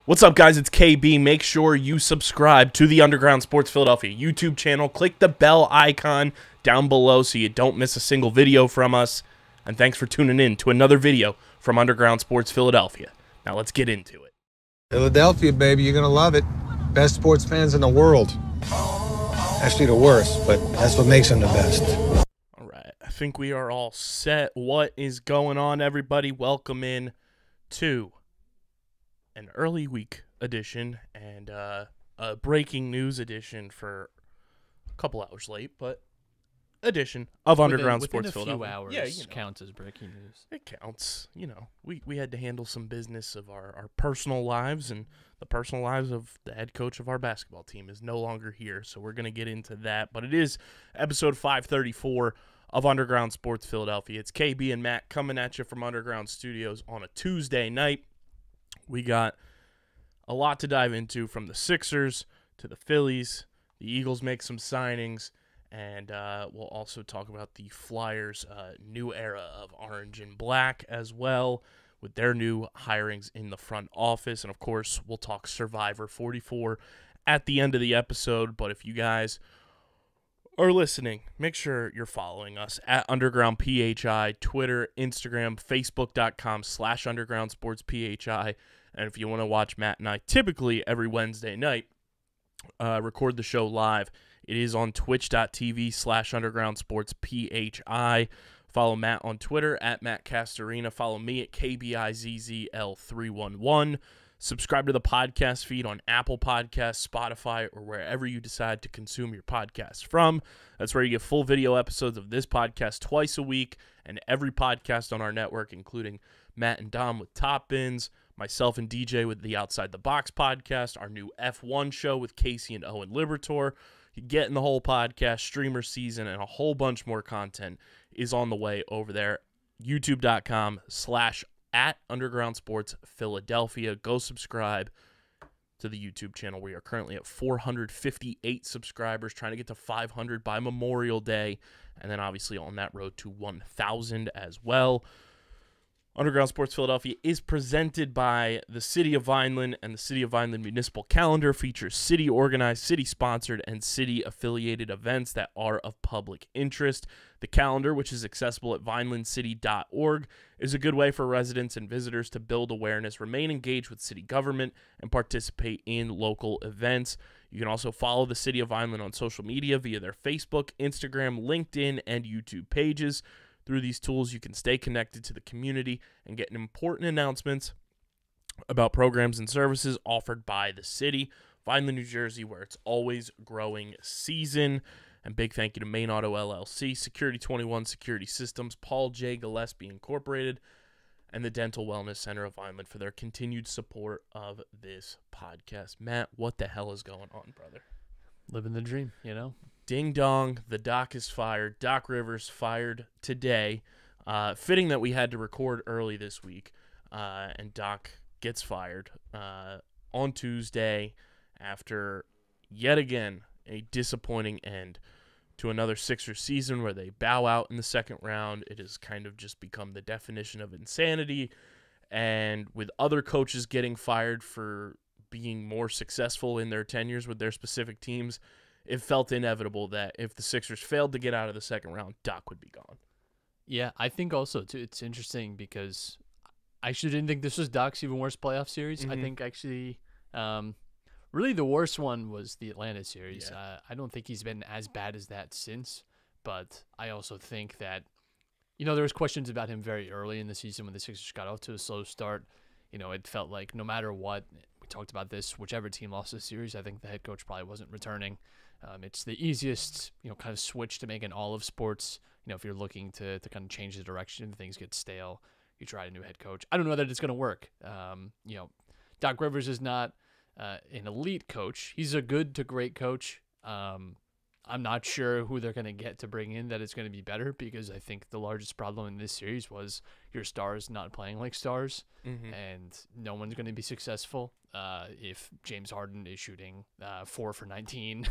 What's up, guys? It's KB. Make sure you subscribe to the Underground Sports Philadelphia YouTube channel. Click the bell icon down below so you don't miss a single video from us. And thanks for tuning in to another video from Underground Sports Philadelphia. Now let's get into it. Philadelphia, baby, you're going to love it. Best sports fans in the world. Actually, the worst, but that's what makes them the best. All right, I think we are all set. What is going on, everybody? Welcome in to an early week edition and a breaking news edition for a couple hours late, but edition of Underground Sports Philadelphia. Within a few hours, yeah, you know, counts as breaking news. it counts. You know, we had to handle some business of our personal lives, and the personal lives of the head coach of our basketball team is no longer here, so we're going to get into that. But it is episode 534 of Underground Sports Philadelphia. It's KB and Matt coming at you from Underground Studios on a Tuesday night. We got a lot to dive into, from the Sixers to the Phillies. The Eagles make some signings, and we'll also talk about the Flyers' new era of orange and black as well, with their new hirings in the front office. And, of course, we'll talk Survivor 44 at the end of the episode. But if you guys are listening, make sure you're following us at Underground PHI, Twitter, Instagram, Facebook.com/Underground Sports PHI. And if you want to watch Matt and I typically every Wednesday night record the show live, it is on twitch.tv/Underground Sports PHI. Follow Matt on Twitter at Matt Castorina. Follow me at KBIZZL311. Subscribe to the podcast feed on Apple Podcasts, Spotify, or wherever you decide to consume your podcast from. That's where you get full video episodes of this podcast twice a week, and every podcast on our network, including Matt and Dom with Top Bins, myself and DJ with the Outside the Box podcast, our new F1 show with Casey and Owen Libertor. You get in the whole podcast, streamer season, and a whole bunch more content is on the way over there. YouTube.com/@Underground Sports Philadelphia. Go subscribe to the YouTube channel. We are currently at 458 subscribers, trying to get to 500 by Memorial Day, and then obviously on that road to 1,000 as well. Underground Sports Philadelphia is presented by the City of Vineland, and the City of Vineland Municipal Calendar features city-organized, city-sponsored, and city-affiliated events that are of public interest. The calendar, which is accessible at vinelandcity.org, is a good way for residents and visitors to build awareness, remain engaged with city government, and participate in local events. You can also follow the City of Vineland on social media via their Facebook, Instagram, LinkedIn, and YouTube pages. Through these tools, you can stay connected to the community and get important announcements about programs and services offered by the city. Vineland, New Jersey, where it's always growing season. And big thank you to Main Auto LLC, Security 21 Security Systems, Paul J. Gillespie Incorporated, and the Dental Wellness Center of Vineland for their continued support of this podcast. Matt, what the hell is going on, brother? Living the dream, you know? Ding dong, the Doc is fired. Doc Rivers fired today. Fitting that we had to record early this week, and Doc gets fired on Tuesday after yet again a disappointing end to another Sixers season where they bow out in the second round. It has kind of just become the definition of insanity, and with other coaches getting fired for being more successful in their tenures with their specific teams, it felt inevitable that if the Sixers failed to get out of the second round, Doc would be gone. Yeah, I think also, too, it's interesting because I actually didn't think this was Doc's even worst playoff series. I think actually really the worst one was the Atlanta series. Yeah. I don't think he's been as bad as that since, but I also think that, you know, there was questions about him very early in the season when the Sixers got off to a slow start. You know, it felt like no matter what, we talked about this, whichever team lost the series, I think the head coach probably wasn't returning. It's the easiest, you know, kind of switch to make in all of sports. You know, if you're looking to kind of change the direction, things get stale, you try a new head coach. I don't know that it's going to work. You know, Doc Rivers is not an elite coach. He's a good to great coach. I'm not sure who they're going to get to bring in that is going to be better, because I think the largest problem in this series was your stars not playing like stars, and no one's going to be successful if James Harden is shooting 4 for 19.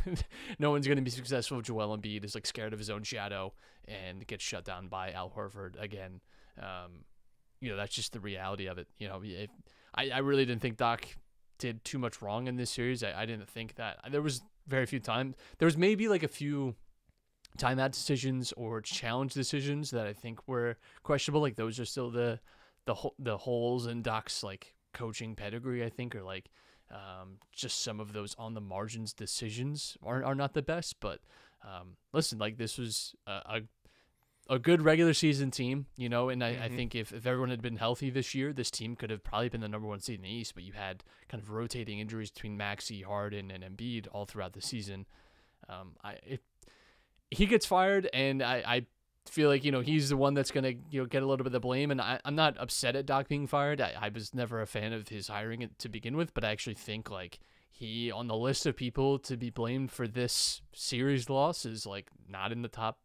No one's going to be successful if Joel Embiid is like scared of his own shadow and gets shut down by Al Horford again. You know, that's just the reality of it. You know, I really didn't think Doc did too much wrong in this series. I didn't think that. There was very few times. There was maybe like a few timeout decisions or challenge decisions that I think were questionable. Like those are still the holes in Doc's like coaching pedigree, I think, or like just some of those on the margins decisions are not the best. But listen, like this was a good regular season team, you know, and I think if everyone had been healthy this year, this team could have probably been the number 1 seed in the East, but you had kind of rotating injuries between Maxey, Harden, and Embiid all throughout the season. He gets fired, and I feel like, you know, he's the one that's going to, you know, get a little bit of the blame, and I'm not upset at Doc being fired. I was never a fan of his hiring to begin with, but I actually think, like, he, on the list of people to be blamed for this series loss, is, like, not in the top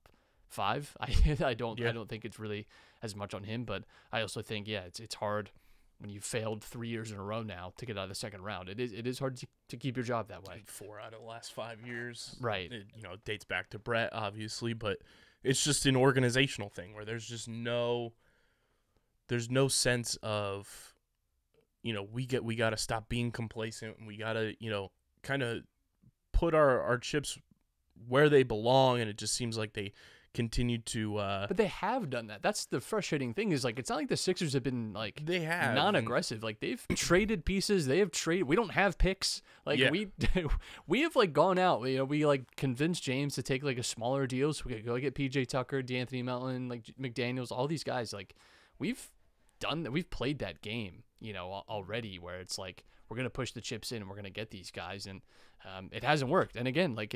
5. I don't think it's really as much on him, but I also think, yeah, it's hard when you failed 3 years in a row now to get out of the second round. It is hard to keep your job that way. 4 out of the last 5 years. Right. It, you know, dates back to Brett, obviously, but it's just an organizational thing where there's just no sense of, you know, we got to stop being complacent, and we got to, you know, kind of put our chips where they belong, and it just seems like they continue to but they have done that. That's the frustrating thing, is like it's not like the Sixers have been like they have non-aggressive. Like they've traded pieces, we don't have picks, like we have like gone out, you know, we like convinced James to take like a smaller deal so we could go get PJ Tucker, D'Anthony Melton, like McDaniels, all these guys. Like we've done that, we've played that game, you know, already, where it's like we're gonna push the chips in and we're gonna get these guys, and it hasn't worked. And again, like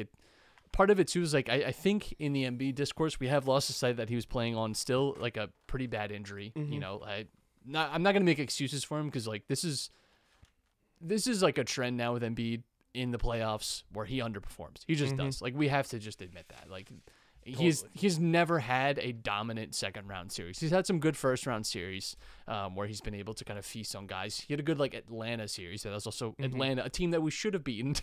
part of it too is like I think in the Embiid discourse we have lost the sight that he was playing on still like a pretty bad injury. You know, I'm not gonna make excuses for him, because like this is like a trend now with Embiid in the playoffs where he underperforms. He just does. Like we have to just admit that. Like he's never had a dominant second round series. He's had some good first round series where he's been able to kind of feast on guys. He had a good like Atlanta series. That was also Atlanta, a team that we should have beaten.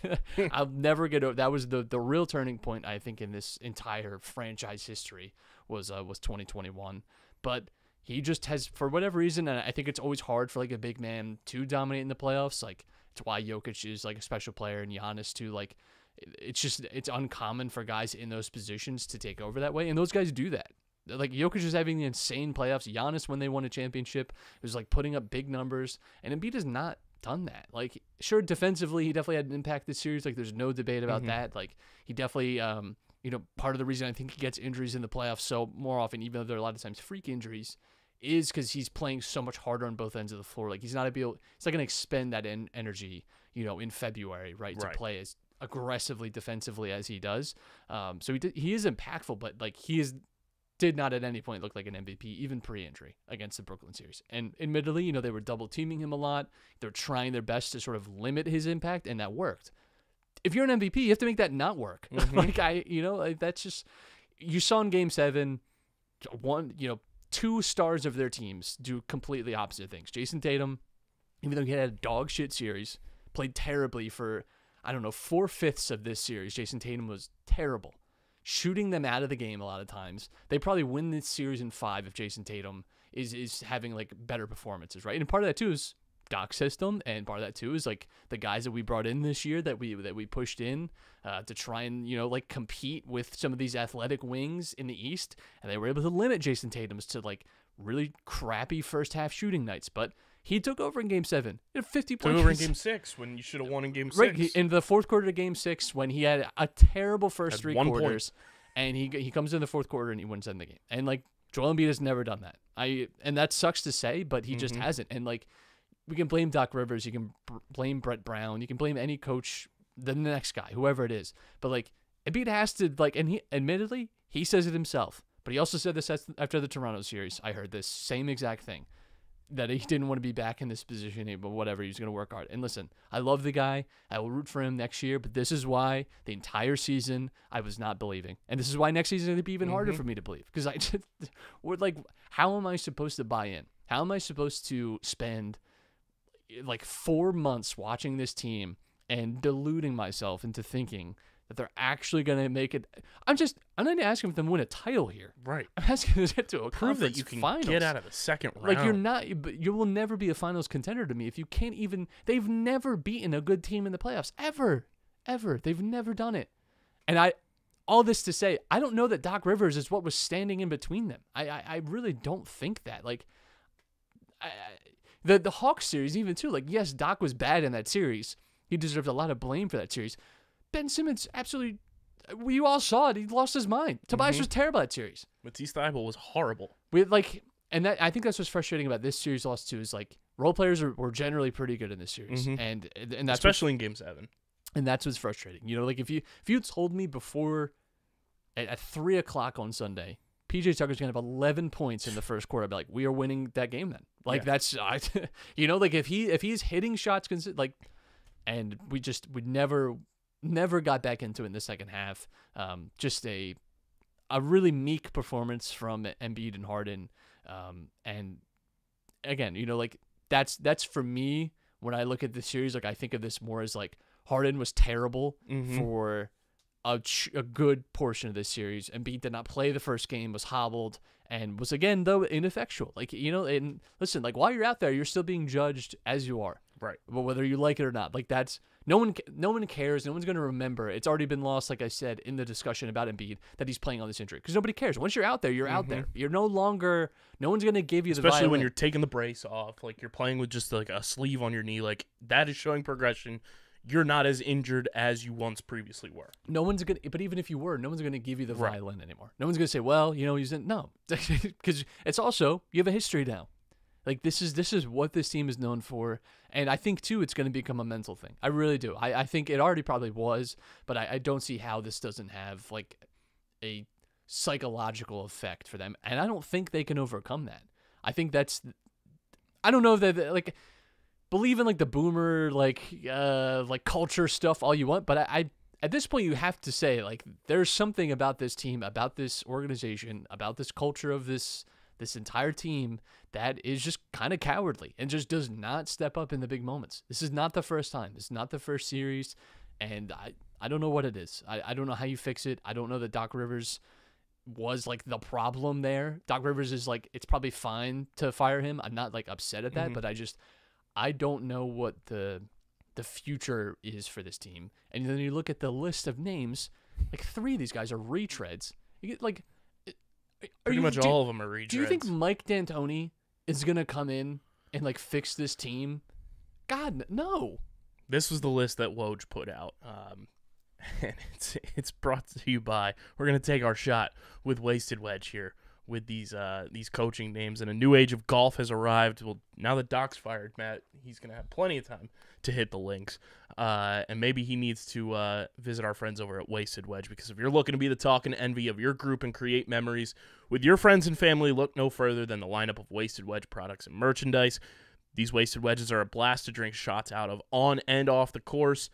I'll never get over. That was the real turning point, I think, in this entire franchise history was 2021. But he just has, for whatever reason, and I think it's always hard for like a big man to dominate in the playoffs. Like it's why Jokic is like a special player, and Giannis too. Like it's uncommon for guys in those positions to take over that way, and those guys do that. Like Jokic is having the insane playoffs. Giannis, when they won a championship, was like putting up big numbers, and Embiid has not done that. Like sure, defensively he definitely had an impact this series. Like there's no debate about that. Like he definitely, you know, part of the reason I think he gets injuries in the playoffs so more often, even though they're a lot of times freak injuries, is because he's playing so much harder on both ends of the floor. Like he's not going to expend that energy, you know, in February, right, to play as aggressively defensively as he does. So he is impactful, but like did not at any point look like an MVP, even pre-injury against the Brooklyn series. And admittedly, you know, they were double teaming him a lot. They're trying their best to sort of limit his impact, and that worked. If you're an MVP, you have to make that not work. Like that's just, you saw in Game 7, two stars of their teams do completely opposite things. Jason Tatum, even though he had a dog shit series, played terribly for, 4/5 of this series. Jason Tatum was terrible, shooting them out of the game a lot of times. They probably win this series in 5 if Jason Tatum is having like better performances, right? And part of that too is Doc's system, and part of that too is like the guys that we brought in this year that we pushed in to try and like compete with some of these athletic wings in the East, and they were able to limit Jason Tatum's to like really crappy first half shooting nights, but he took over in Game 7. He had 50 points. Took over in Game 6 when you should have won in Game 6. Right, in the fourth quarter of Game 6 when he had a terrible first 3 quarters, and he comes in the fourth quarter and he wins in the game. And like Joel Embiid has never done that. And that sucks to say, but he just hasn't. And like we can blame Doc Rivers, you can blame Brett Brown, you can blame any coach, the next guy, whoever it is. But like Embiid has to and he admittedly he says it himself, but he also said this after the Toronto series. I heard this same exact thing, that he didn't want to be back in this position, but whatever, he's going to work hard. And listen, I love the guy. I will root for him next year, but this is why the entire season I was not believing. And this is why next season is going to be even harder for me to believe. Because we're like, how am I supposed to buy in? How am I supposed to spend like 4 months watching this team and deluding myself into thinking that they're actually going to make it. I'm not asking them to win a title here. Right. I'm asking them to get to a Prove that conference you can finals. get out of the second round. Like, you're not, but you will never be a finals contender to me if you can't even. They've never beaten a good team in the playoffs ever. They've never done it. And all this to say, I don't know that Doc Rivers is what was standing in between them. I really don't think that. Like, the Hawks series, even too, like, yes, Doc was bad in that series. He deserved a lot of blame for that series. Ben Simmons, absolutely, we all saw it. He lost his mind. Tobias was terrible that series. Matisse Thybulle was horrible. I think that's what's frustrating about this series loss too, is like role players were generally pretty good in this series, and that's especially in Game 7. And that's what's frustrating. You know, like if you told me before at 3:00 on Sunday, PJ Tucker's gonna have 11 points in the first quarter, I'd be like, we are winning that game then. Like that's like if he's hitting shots and we never got back into it in the second half. Just a really meek performance from Embiid and Harden. And again, like that's for me when I look at the series. Like I think of this more as like Harden was terrible for a good portion of this series. Embiid did not play the first game, was hobbled, and was again though ineffectual. Like and listen, like while you're out there, you're still being judged as you are. Right. But whether you like it or not, like that's no one cares. No one's going to remember. It's already been lost, like I said, in the discussion about Embiid that he's playing on this injury because nobody cares. Once you're out there, you're out there. You're no longer. No one's going to give you the especially violin. when you're taking the brace off, like you're playing with just like a sleeve on your knee. Like that is showing progression. You're not as injured as you once previously were. No one's going to, but even if you were, no one's going to give you the violin anymore. No one's going to say, well, he's in. No, because it's also, you have a history now. Like this is what this team is known for, and I think too it's going to become a mental thing. I really do. I think it already probably was, but I don't see how this doesn't have like a psychological effect for them, and I don't think they can overcome that. I think that's. I don't know if they like believe in like the boomer like culture stuff all you want, but I at this point you have to say like there's something about this team, about this organization, about this culture of this entire team that is just kind of cowardly and just does not step up in the big moments. This is not the first time. This is not the first series, and I don't know what it is. I don't know how you fix it. I don't know that Doc Rivers was like the problem there. Doc Rivers is like, it's probably fine to fire him. I'm not like upset at that, but I don't know what the future is for this team. And then you look at the list of names, like 3 of these guys are retreads. You get like, pretty much all of them are retreads. Do you think Mike D'Antoni is gonna come in and like fix this team? God, no. This was the list that Woj put out, and it's brought to you by. We're gonna take our shot with Wasted Wedge here with these coaching names, and a new age of golf has arrived. Well, now that Doc's fired, Matt, he's gonna have plenty of time to hit the links, and maybe he needs to visit our friends over at Wasted Wedge, because if you're looking to be the talk and envy of your group and create memories with your friends and family, look no further than the lineup of Wasted Wedge products and merchandise. These Wasted Wedges are a blast to drink shots out of on and off the course.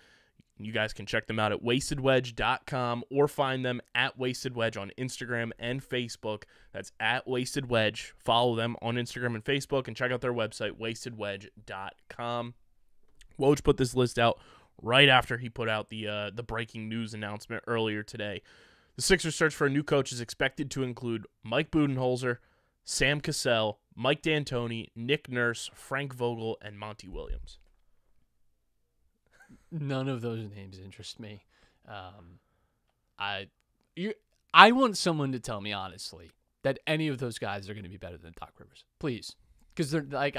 You guys can check them out at wastedwedge.com or find them at Wasted Wedge on Instagram and Facebook. That's at Wasted Wedge. Follow them on Instagram and Facebook and check out their website, wastedwedge.com. Woj put this list out right after he put out the breaking news announcement earlier today. The Sixers search for a new coach is expected to include Mike Budenholzer, Sam Cassell, Mike D'Antoni, Nick Nurse, Frank Vogel, and Monty Williams. None of those names interest me. I want someone to tell me honestly that any of those guys are going to be better than Doc Rivers, please, because they're like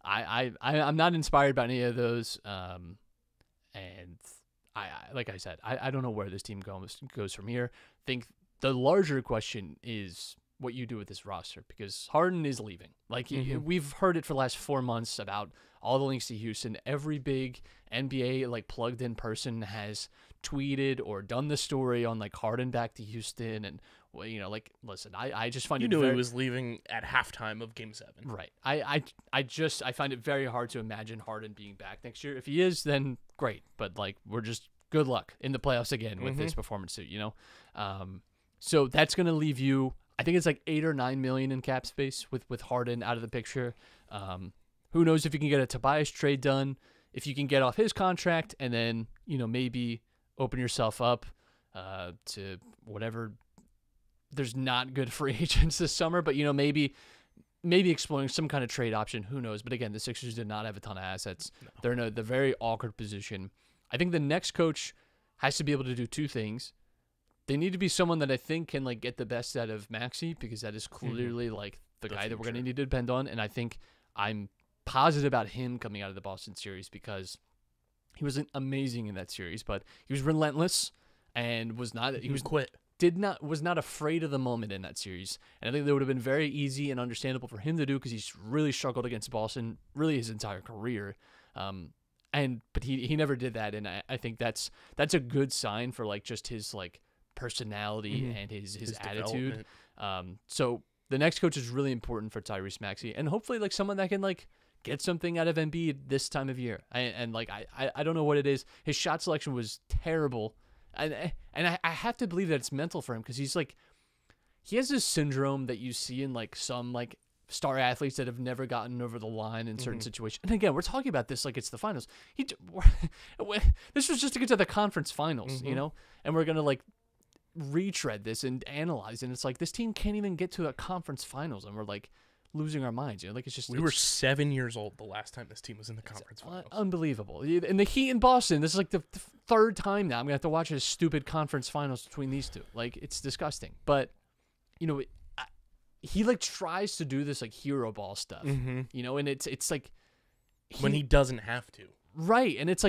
I'm not inspired by any of those. And I like I said, I don't know where this team goes from here. I think the larger question is what you do with this roster, because Harden is leaving. Like we've heard it for the last 4 months about all the links to Houston. Every big NBA like plugged in person has tweeted or done the story on like Harden back to Houston, and like listen, I just find he he was leaving at halftime of Game 7. Right. I find it very hard to imagine Harden being back next year. If he is, then great. But like we're just good luck in the playoffs again with this performance suit, So that's gonna leave you, I think it's like $8 or $9 million in cap space with Harden out of the picture. Who knows if you can get a Tobias trade done, if you can get off his contract, and then maybe open yourself up to whatever. There's not good free agents this summer, but maybe exploring some kind of trade option. Who knows? But again, the Sixers did not have a ton of assets. No. They're in the very awkward position. I think the next coach has to be able to do two things. They need to be someone that I think can get the best out of Maxey, because that is clearly the guy that we're going to need to depend on. And I think I'm positive about him coming out of the Boston series, because he was amazing in that series, but he was relentless and was not afraid of the moment in that series. And I think that would have been very easy and understandable for him to do, because he's really struggled against Boston really his entire career. But he never did that, and I think that's a good sign for just his personality and his attitude. So the next coach is really important for Tyrese Maxey, and hopefully someone that can get something out of Embiid this time of year. I don't know what it is. His shot selection was terrible, and I have to believe that it's mental for him, because he has this syndrome that you see in some star athletes that have never gotten over the line in certain situations. And again, we're talking about this like it's the finals. This was just to get to the conference finals, and we're gonna retread this and analyze, and it's this team can't even get to a conference finals, and we're losing our minds. It's just we were 7 years old the last time this team was in the conference finals. Unbelievable. And the Heat in Boston, this is the third time now I'm gonna have to watch a stupid conference finals between these two. It's disgusting. But he tries to do this hero ball stuff, and it's when he doesn't have to. Right, and it's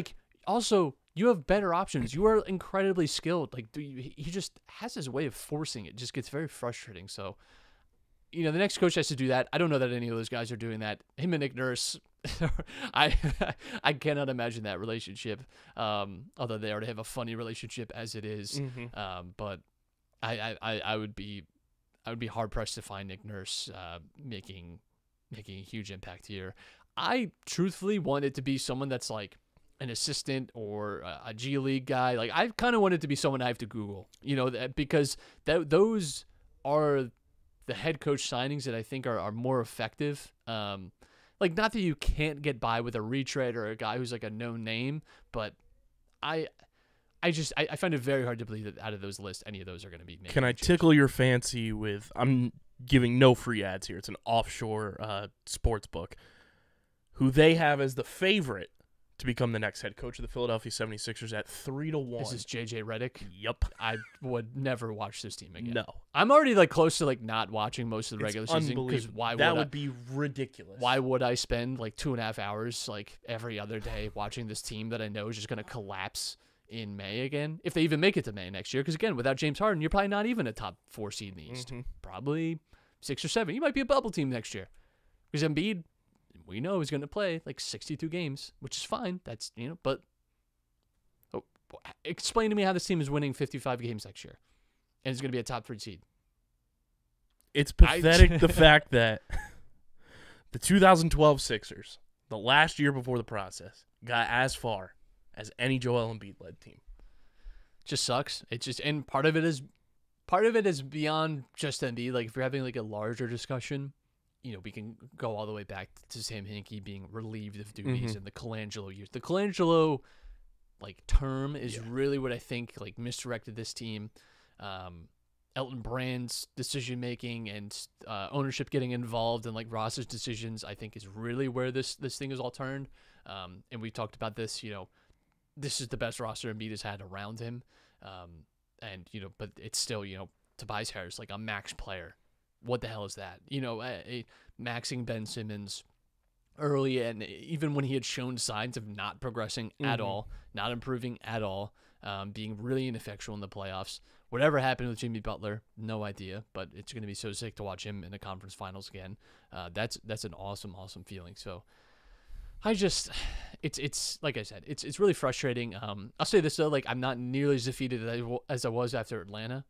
also you have better options. You are incredibly skilled. He just has his way of forcing it. It just gets very frustrating. So, the next coach has to do that. I don't know that any of those guys are doing that. Him and Nick Nurse, I cannot imagine that relationship. Although they already have a funny relationship as it is. But I would be hard pressed to find Nick Nurse making a huge impact here. I truthfully want it to be someone that's an assistant or a G League guy. I kind of want it to be someone I have to Google, because those are the head coach signings that I think are more effective. Not that you can't get by with a retread or a guy who's a known name, but I find it very hard to believe that out of those lists, any of those are going to be made. Can I tickle your fancy with, I'm giving no free ads here, it's an offshore sports book, who they have as the favorite to become the next head coach of the Philadelphia 76ers at 3-1. This is JJ Redick. Yep. I would never watch this team again. No. I'm already close to not watching most of the regular season, because that would be ridiculous. Why would I spend 2.5 hours every other day watching this team that I know is just going to collapse in May again, if they even make it to May next year? Because again, without James Harden, you're probably not even a top 4 seed in the East. Probably 6 or 7. You might be a bubble team next year, because Embiid, we know, is going to play 62 games, which is fine. That's but explain to me how this team is winning 55 games next year and is going to be a top 3 seed. It's pathetic the fact that the 2012 Sixers, the last year before the process, got as far as any Joel Embiid led team. Just sucks. It's just, and part of it is beyond just Embiid. If you're having a larger discussion, we can go all the way back to Sam Hinkie being relieved of duties and the Colangelo years. The Colangelo term is really what I think misdirected this team. Elton Brand's decision making and ownership getting involved in Ross's decisions, I think, is really where this thing is all turned. And we talked about this. This is the best roster Embiid has had around him. But it's still Tobias Harris, a max player. What the hell is that? Maxing Ben Simmons early, and even when he had shown signs of not progressing at all, not improving at all, being really ineffectual in the playoffs. Whatever happened with Jimmy Butler, no idea, but it's going to be so sick to watch him in the conference finals again. That's an awesome feeling. So it's like I said, it's really frustrating. I'll say this though, I'm not nearly as defeated as I was after Atlanta.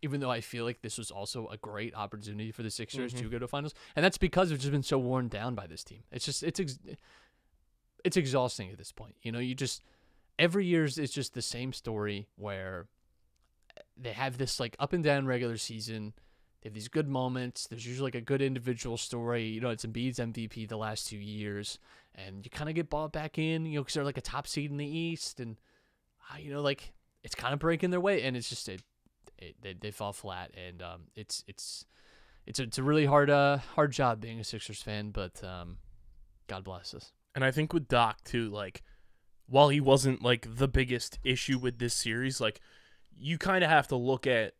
Even though I feel this was also a great opportunity for the Sixers to go to finals. And that's because they've just been so worn down by this team. It's just, it's exhausting at this point. Every year is just the same story where they have this up and down regular season. They have these good moments. There's usually a good individual story. It's Embiid's MVP the last 2 years. And you kind of get bought back in, because they're a top seed in the East. And like it's kind of breaking their way, and it's just they fall flat, and it's a really hard job being a Sixers fan, but God bless us. And I think with Doc too, like while he wasn't like the biggest issue with this series, like you kind of have to look at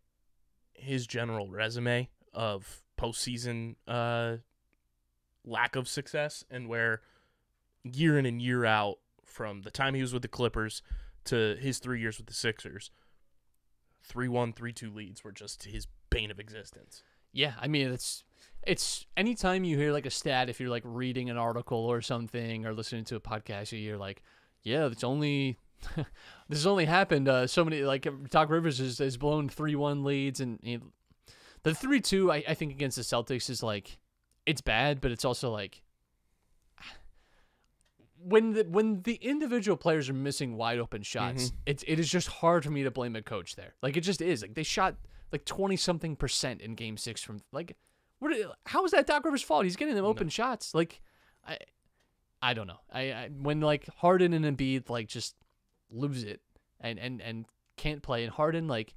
his general resume of postseason lack of success, and where year in and year out, from the time he was with the Clippers to his 3 years with the Sixers, 3-1, 3-2 leads were just his bane of existence. Yeah, I mean, it's anytime you hear like a stat, if you're like reading an article or something or listening to a podcast, you're like, yeah, this has only happened so many, like Doc Rivers has blown 3-1 leads, and the 3-2 I think against the Celtics is like, it's bad, but it's also like when the individual players are missing wide open shots, it is just hard for me to blame a coach there. Like it just is. Like they shot like 20-something% in Game 6 from like how is that Doc Rivers' fault? He's getting them open shots. Like I don't know. I when like Harden and Embiid like just lose it and can't play, and Harden like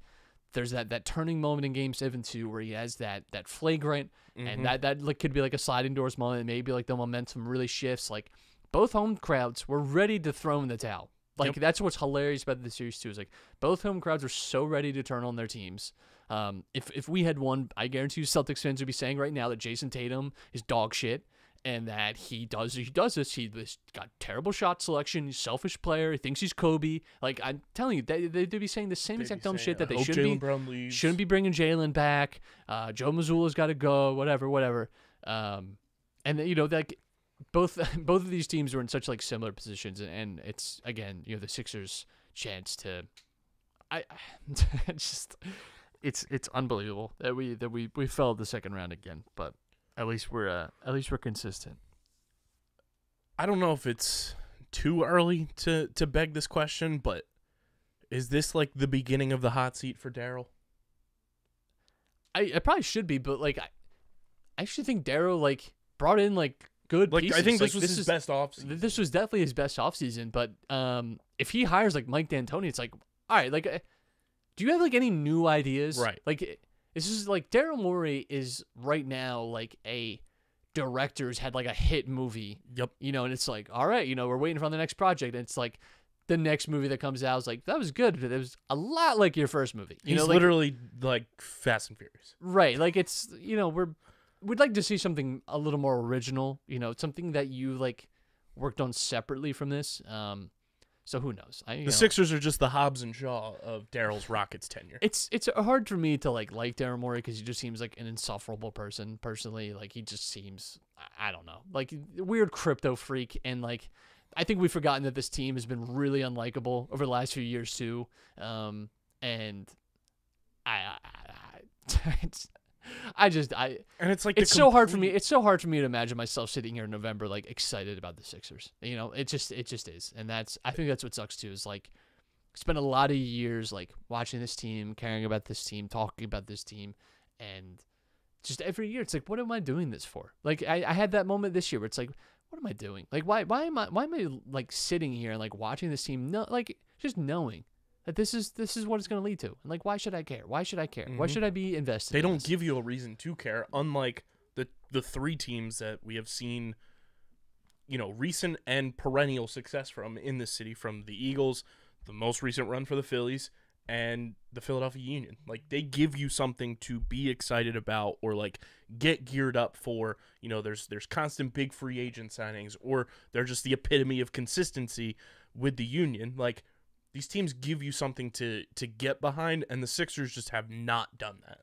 there's that turning moment in Game 7 too where he has that flagrant and that like could be like a sliding doors moment, maybe like the momentum really shifts. Like both home crowds were ready to throw in the towel. Like that's what's hilarious about the series too, is like both home crowds were so ready to turn on their teams. If we had won, I guarantee you Celtics fans would be saying right now that Jason Tatum is dog shit, and that he does this. He's got terrible shot selection. He's a selfish player. He thinks he's Kobe. Like I'm telling you, they'd be saying the same exact dumb shit that they shouldn't be bringing Jalen back. Joe Mazzulla's got to go. Whatever. And like both of these teams were in such like similar positions, and it's again the Sixers' chance to. It's unbelievable that we fell the second round again, but. At least we're consistent. I don't know if it's too early to beg this question, but is this like the beginning of the hot seat for Daryl? I probably should be, but like I actually think Daryl like brought in like good pieces. I think this was his best offseason. This was definitely his best offseason, but if he hires like Mike D'Antoni, it's like, all right, like do you have like any new ideas? Right. Like this is like Daryl Morey is right now like a director who's had like a hit movie. Yep. And it's like, all right, we're waiting for the next project. And it's like the next movie that comes out is like, that was good, but it was a lot like your first movie. He's literally like Fast and Furious. Right. Like it's, we'd like to see something a little more original, something that you like worked on separately from this. So who knows? The Sixers are just the Hobbs and Shaw of Daryl's Rockets tenure. It's hard for me to like Daryl Morey because he just seems like an insufferable person personally. Like he just seems, I don't know, like a weird crypto freak, and like I think we've forgotten that this team has been really unlikable over the last few years too. And and it's like it's so hard for me. It's so hard for me to imagine myself sitting here in November like excited about the Sixers. It just is, and I think that's what sucks too. Is like spent a lot of years like watching this team, caring about this team, talking about this team, and just every year it's like, what am I doing this for? Like I had that moment this year where it's like, what am I doing? Like why am I like sitting here and like watching this team? No, like just knowing that this is what it's going to lead to. And like, why should I care? Why should I care? Why should I be invested? They don't give you a reason to care, unlike the three teams that we have seen, recent and perennial success from in this city, from the Eagles, the most recent run for the Phillies, and the Philadelphia Union. Like, they give you something to be excited about or like get geared up for. There's constant big free agent signings, or they're just the epitome of consistency with the Union. Like, these teams give you something to get behind, and the Sixers just have not done that.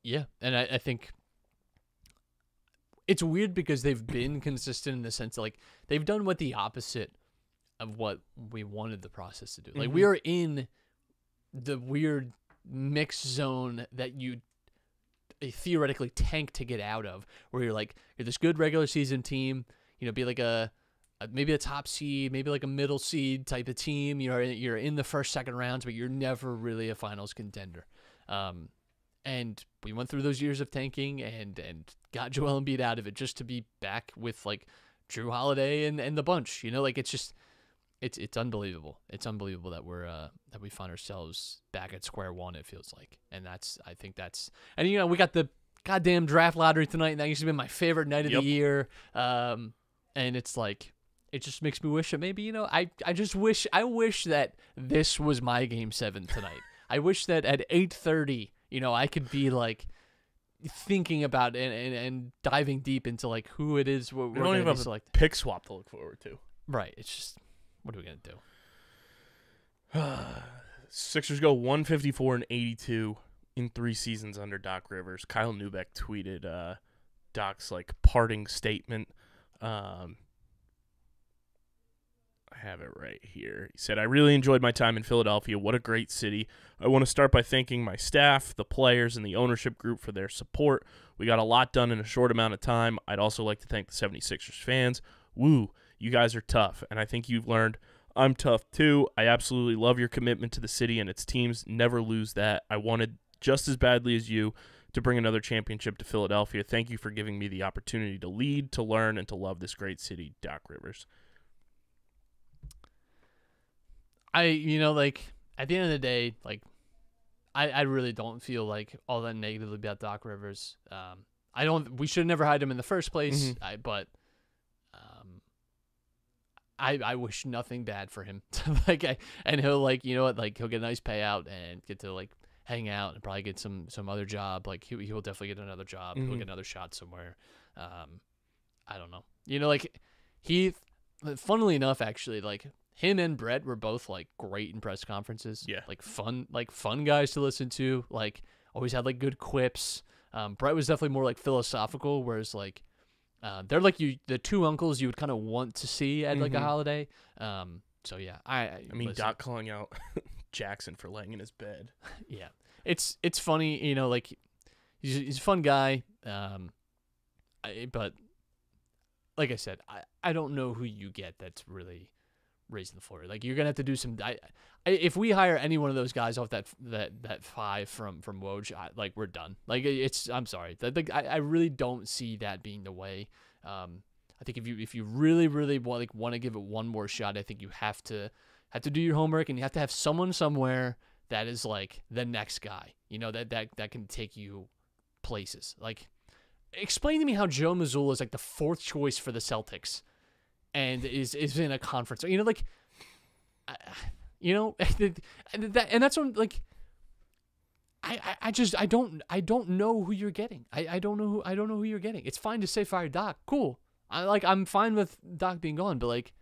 Yeah, and I think it's weird because they've been consistent in the sense that, like, they've done what the opposite of what we wanted the process to do. Like, we are in the weird mixed zone that you theoretically tank to get out of, where you're this good regular season team, be like maybe a top seed, maybe like a middle seed type of team. You're in the first, second rounds, but you're never really a finals contender. And we went through those years of tanking and got Joel Embiid out of it just to be back with like Drew Holiday and the bunch. Like it's just it's unbelievable. It's unbelievable that we find ourselves back at square one. It feels like, and I think that's, and we got the goddamn draft lottery tonight, and that used to be my favorite night of the year. And it's like, it just makes me wish that maybe I wish that this was my Game 7 tonight. I wish that at 8:30, I could be like thinking about and diving deep into like who it is we're don't even have a pick swap to look forward to. Right. It's just, what are we gonna do? Sixers go 154-82 in 3 seasons under Doc Rivers. Kyle Neubeck tweeted Doc's like parting statement. I have it right here. He said, "I really enjoyed my time in Philadelphia. What a great city. I want to start by thanking my staff, the players, and the ownership group for their support. We got a lot done in a short amount of time. I'd also like to thank the 76ers fans. Woo, you guys are tough, and I think you've learned I'm tough too. I absolutely love your commitment to the city and its teams. Never lose that. I wanted just as badly as you to bring another championship to Philadelphia. Thank you for giving me the opportunity to lead, to learn, and to love this great city, Doc Rivers." Like, at the end of the day, like, I really don't feel like all that negatively about Doc Rivers. We should have never hired him in the first place. But I wish nothing bad for him. And he'll he'll get a nice payout and get to like hang out and probably get some other job. Like he will definitely get another job. He'll get another shot somewhere. I don't know. Funnily enough, actually, like, him and Brett were both like great in press conferences. Yeah. Like fun guys to listen to. Like, always had like good quips. Brett was definitely more like philosophical, whereas like they're like the two uncles you would kind of want to see at like a holiday. So yeah, I mean, listen. Doc calling out Jackson for laying in his bed. Yeah. It's funny, like he's a fun guy. But like I said, I don't know who you get that's really raising the floor. Like, you're gonna have to do some. If we hire any one of those guys off that 5 from Woj, like, we're done. Like, I'm sorry. I really don't see that being the way. I think if you really want to give it one more shot, I think you have to do your homework, and you have to have someone somewhere that is like the next guy. That can take you places. Like, explain to me how Joe Mazzulla is like the 4th choice for the Celtics. And is in a conference, and that's when, like, I don't know who you're getting. I don't know who you're getting. It's fine to say fire Doc, cool. I'm fine with Doc being gone, but like,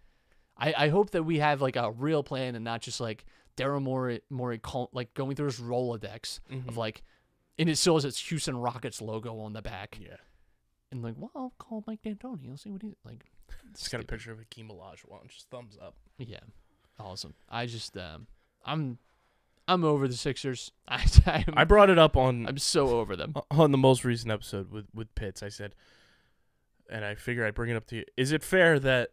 I hope that we have like a real plan and not just like Daryl Morey like going through his Rolodex of like, and it still has its Houston Rockets logo on the back. Yeah, and like, well, I'll call Mike D'Antoni. I'll see what he's like. It's got a picture of Hakeem Olajuwon, just thumbs up. Yeah, awesome. I just I'm over the Sixers. I brought it up on. I'm so over them. On the most recent episode with Pitts, I said, and I figure I'd bring it up to you. Is it fair that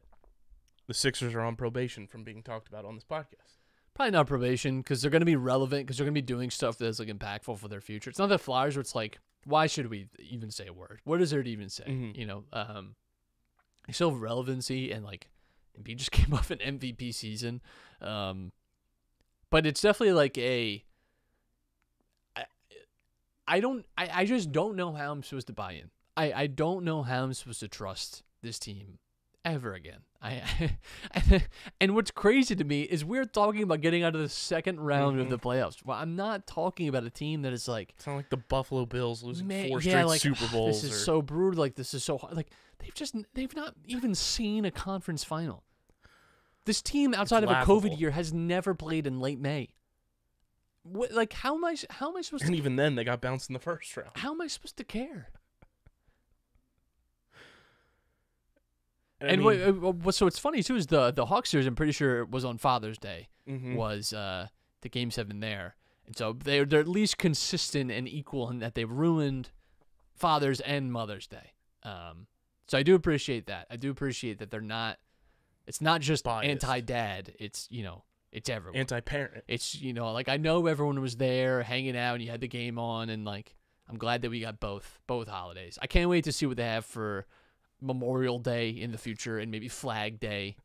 the Sixers are on probation from being talked about on this podcast? Probably not probation, because they're going to be relevant, because they're going to be doing stuff that's like impactful for their future. It's not the Flyers where it's like, why should we even say a word? What is there to even say? They still have relevancy, and like, Embiid just came off an MVP season. But it's definitely like I just don't know how I'm supposed to buy in. I don't know how I'm supposed to trust this team ever again. And what's crazy to me is we're talking about getting out of the second round of the playoffs. Well, I'm not talking about a team that is like, it's not like the Buffalo Bills losing 4 straight Super Bowls. This is so brutal. Like, this is so hard. Like, they've not even seen a conference final. This team, outside of a COVID year, has never played in late May. What, like, how am I supposed to? And even then, they got bounced in the first round. How am I supposed to care? So what's funny too is the Hawks series, I'm pretty sure it was on Father's Day. Was the Game 7 there, and so they're at least consistent and equal in that they've ruined Father's and Mother's Day. So I do appreciate that. I do appreciate that they're not. It's not just biased. Anti-dad. It's it's everyone. Anti-parent. It's like, I know everyone was there hanging out and you had the game on, and like, I'm glad that we got both holidays. I can't wait to see what they have for Memorial Day in the future and maybe Flag Day.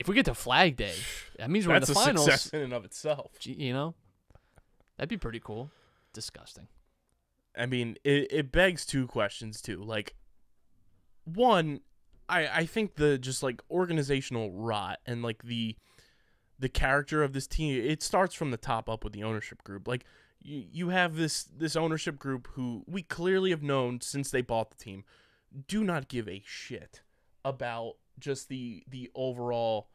if we get to Flag Day, that means we're in the finals. That's a success in and of itself. You know, that'd be pretty cool. Disgusting. I mean, it begs two questions too. Like, one, I think the just like organizational rot and like the character of this team, it starts from the top up with the ownership group. Like, you have this ownership group who we clearly have known since they bought the team do not give a shit about just the overall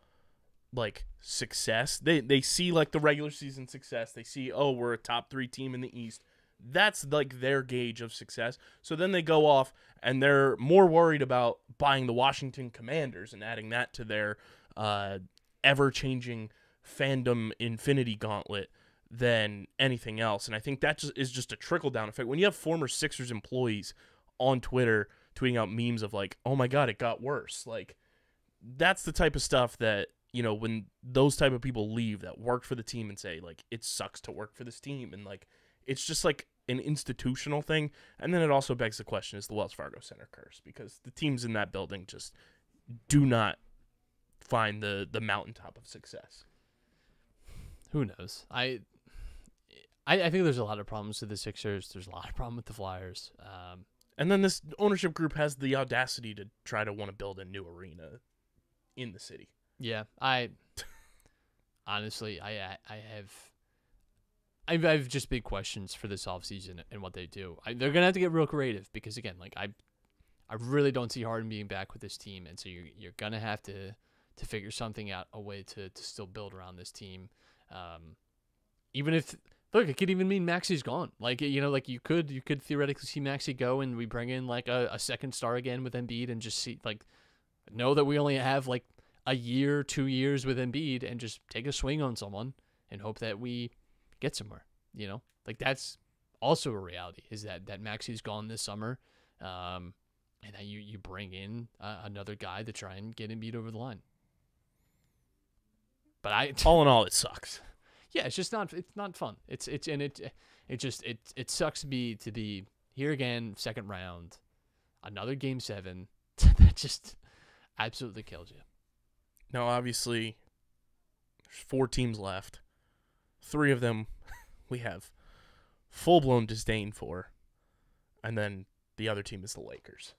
like success. They see like the regular season success. They see, oh, we're a top 3 team in the East. That's like their gauge of success. So then they go off and they're more worried about buying the Washington Commanders and adding that to their ever-changing fandom infinity gauntlet than anything else. And I think that is just a trickle-down effect. When you have former Sixers employees on Twitter tweeting out memes of like, oh my God, it got worse. Like, that's the type of stuff that, you know, when those type of people leave that worked for the team and say, like, it sucks to work for this team. And, like, it's just like an institutional thing. And then it also begs the question, is the Wells Fargo Center curse? Because the teams in that building just do not find the mountaintop of success. Who knows? I think there's a lot of problems with the Sixers. There's a lot of problem with the Flyers. And then this ownership group has the audacity to try to want to build a new arena in the city. Yeah, honestly, I have just big questions for this offseason and what they do. They're gonna have to get real creative because again, like I really don't see Harden being back with this team, and so you're gonna have to figure something out, a way to still build around this team. Even if look, it could even mean Maxi's gone. Like, you know, like you could theoretically see Maxi go and we bring in like a second star again with Embiid and just see like know that we only have like a year, 2 years with Embiid and just take a swing on someone and hope that we get somewhere, you know? Like, that's also a reality, is that Maxi's gone this summer, and that you bring in another guy to try and get Embiid over the line. But all in all, it sucks. Yeah, it's just not. It's not fun. It sucks to be here again, second round, another Game 7. That just absolutely kills you. Now, obviously, there's 4 teams left. 3 of them we have full-blown disdain for, and then the other team is the Lakers.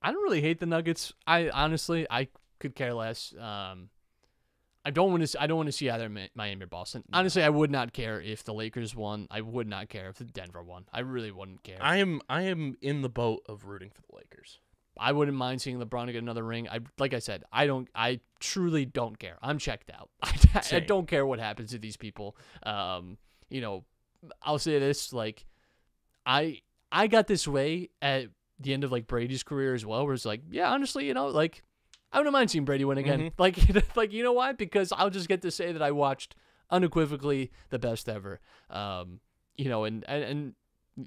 I don't really hate the Nuggets. I could care less. I don't want to see either Miami or Boston. Honestly, I would not care if the Lakers won. I would not care if the Denver won. I really wouldn't care. I am in the boat of rooting for the Lakers. I wouldn't mind seeing LeBron get another ring. Like I said, I truly don't care. I'm checked out. I don't care what happens to these people. You know, I'll say this, like, I got this way at the end of like Brady's career as well, where it's like, yeah, honestly, you know, like, I wouldn't mind seeing Brady win again. Mm-hmm. Like, you know why? Because I'll just get to say that I watched unequivocally the best ever. You know, and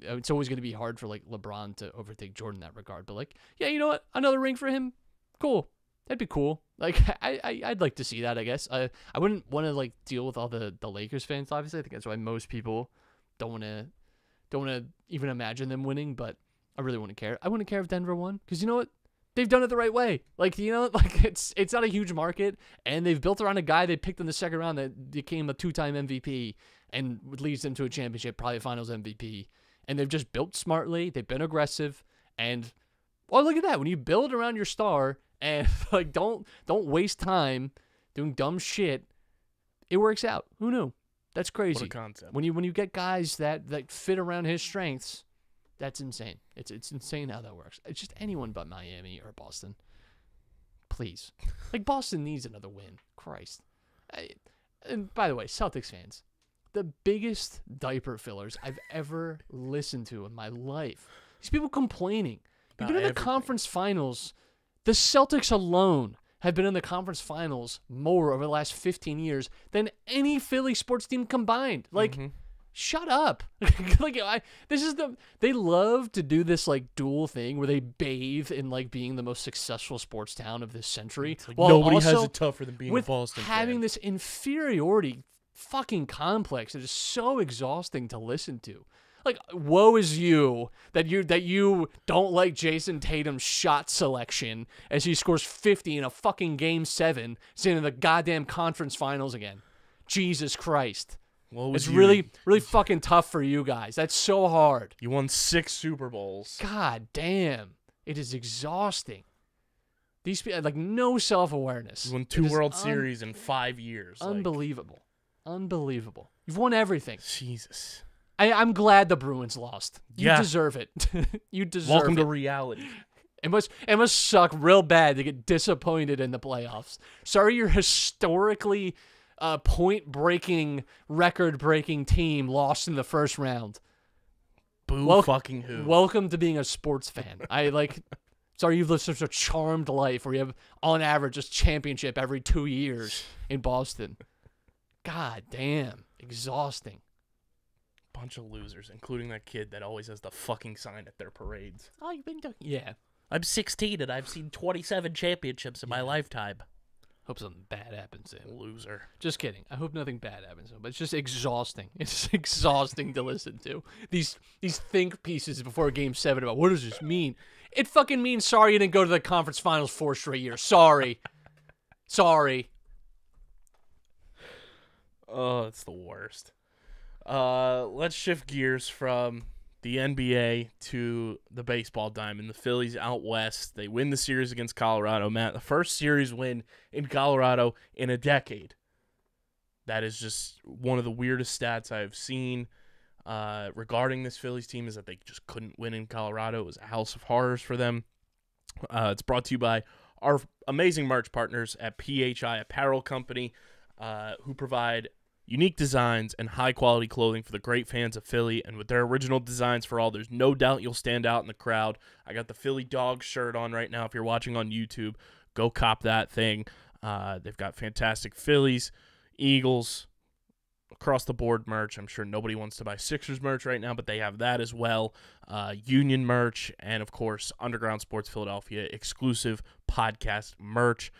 it's always going to be hard for like LeBron to overtake Jordan in that regard. But like, yeah, you know what? Another ring for him. Cool. That'd be cool. Like, I'd like to see that, I guess. I wouldn't want to like deal with all the Lakers fans, obviously. I think that's why most people don't want to even imagine them winning, but I really wouldn't care. I wouldn't care if Denver won, because you know what? They've done it the right way. Like, you know, like it's not a huge market, and they've built around a guy they picked in the second round that became a 2-time MVP and leads them to a championship, probably a finals MVP. And they've just built smartly. They've been aggressive, and well, look at that. When you build around your star and like don't waste time doing dumb shit, it works out. Who knew? That's crazy. What a concept. When you get guys that fit around his strengths, that's insane. It's insane how that works. It's just anyone but Miami or Boston. Please. Like, Boston needs another win. Christ. And by the way, Celtics fans, the biggest diaper fillers I've ever listened to in my life. These people complaining. They've been in the conference finals. The Celtics alone have been in the conference finals more over the last 15 years than any Philly sports team combined. Like, shut up. Like, they love to do this like dual thing where they bathe in like being the most successful sports town of this century. Like, nobody has it tougher than being a Boston having fan. This inferiority fucking complex that is so exhausting to listen to. Like, woe is you that you don't like Jason Tatum's shot selection as he scores 50 in a fucking Game 7, sitting in the goddamn conference finals again. Jesus Christ. It's really fucking tough for you guys. That's so hard. You won 6 Super Bowls. God damn. It is exhausting. These people, like, no self-awareness. You won 2 World Series in 5 years. Unbelievable. Unbelievable. You've won everything. Jesus. I'm glad the Bruins lost. You deserve it. You deserve it. Welcome to reality. It must suck real bad to get disappointed in the playoffs. Sorry your historically point-breaking, record-breaking team lost in the first round. Boo fucking who. Welcome to being a sports fan. Sorry you've lived such a charmed life where you have, on average, a championship every 2 years in Boston. God damn. Exhausting. Bunch of losers, including that kid that always has the fucking sign at their parades. Oh, you've been doing... Yeah. I'm 16 and I've seen 27 championships in my lifetime. Hope something bad happens to him. Loser. Just kidding. I hope nothing bad happens to him. But it's just exhausting. It's exhausting to listen to. These think pieces before Game 7 about what does this mean? It fucking means sorry you didn't go to the conference finals 4 straight years. Sorry. Sorry. Oh, it's the worst. Let's shift gears from the NBA to the baseball diamond. The Phillies out west. They win the series against Colorado. Matt, the first series win in Colorado in a decade. That is just one of the weirdest stats I've seen regarding this Phillies team, is that they just couldn't win in Colorado. It was a house of horrors for them. It's brought to you by our amazing merch partners at PHI Apparel Company, who provide unique designs and high-quality clothing for the great fans of Philly. And with their original designs for all, there's no doubt you'll stand out in the crowd. I got the Philly Dog shirt on right now. If you're watching on YouTube, go cop that thing. They've got fantastic Phillies, Eagles, across-the-board merch. I'm sure nobody wants to buy Sixers merch right now, but they have that as well. Union merch, and, of course, Underground Sports Philadelphia exclusive podcast merch.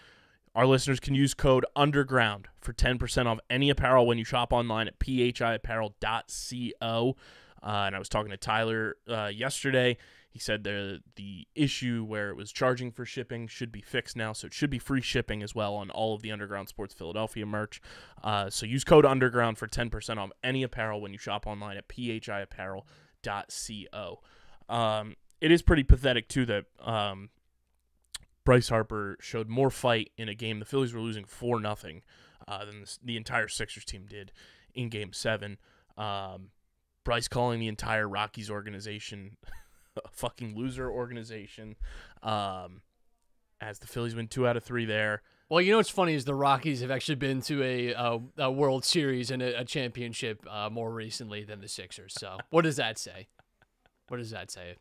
Our listeners can use code UNDERGROUND for 10% off any apparel when you shop online at phiapparel.co. And I was talking to Tyler yesterday. He said the issue where it was charging for shipping should be fixed now, so it should be free shipping as well on all of the Underground Sports Philadelphia merch. So use code UNDERGROUND for 10% off any apparel when you shop online at phiapparel.co. It is pretty pathetic, too, that Bryce Harper showed more fight in a game the Phillies were losing 4-0 than the entire Sixers team did in Game 7. Bryce calling the entire Rockies organization a fucking loser organization, as the Phillies win 2 out of 3 there. Well, you know what's funny is the Rockies have actually been to a World Series and a championship more recently than the Sixers. So what does that say? What does that say?